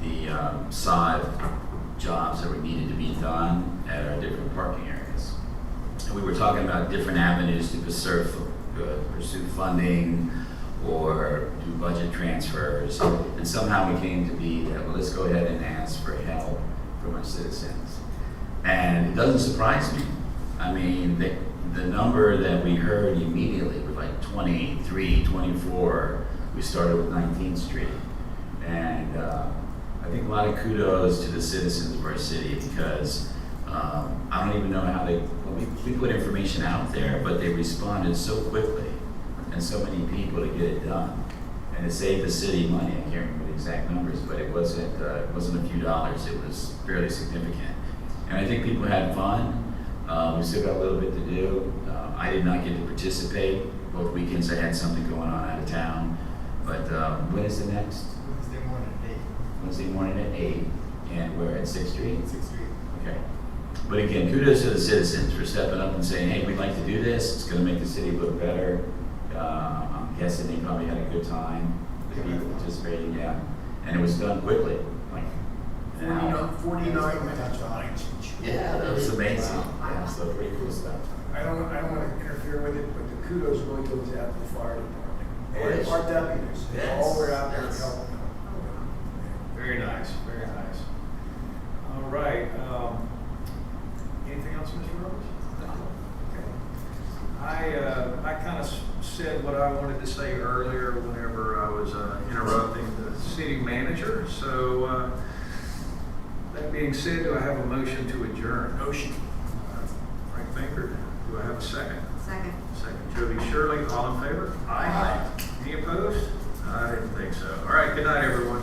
the sod jobs that were needed to be done at our different parking areas. And we were talking about different avenues to pursue funding or do budget transfers. And somehow we came to be that, well, let's go ahead and ask for help from our citizens. And it doesn't surprise me. I mean, the number that we heard immediately was like 23, 24. We started with 19th Street. And I think a lot of kudos to the citizens of our city because I don't even know how we put information out there, but they responded so quickly and so many people to get it done. And it saved the city money. I can't remember the exact numbers, but it wasn't a few dollars. It was fairly significant. And I think people had fun. We still got a little bit to do. I did not get to participate. Both weekends I had something going on out of town. But when is the next? Wednesday morning at 8. Wednesday morning at 8. And we're at 6th Street? 6th Street. Okay. But again, kudos to the citizens for stepping up and saying, hey, we'd like to do this. It's going to make the city look better. I'm guessing they probably had a good time. The people participating, yeah. And it was done quickly. Like, 49 minutes behind. yeah, that was amazing. Yeah, so pretty cool stuff. I don't want to interfere with it, but the kudos really goes out to the fire department. And Yes. our deputies, they Yes. all were out there Yes. helping them. Very nice, very nice. All right. Anything else, Mr. Roberts? Okay. I kind of said what I wanted to say earlier whenever I was interrupting the city manager. So that being said, do I have a motion to adjourn? Motion. Frank Baker, do I have a second? Second. Second, Jody Shirley, all in favor? Aye. Any opposed? I didn't think so. All right, good night, everyone.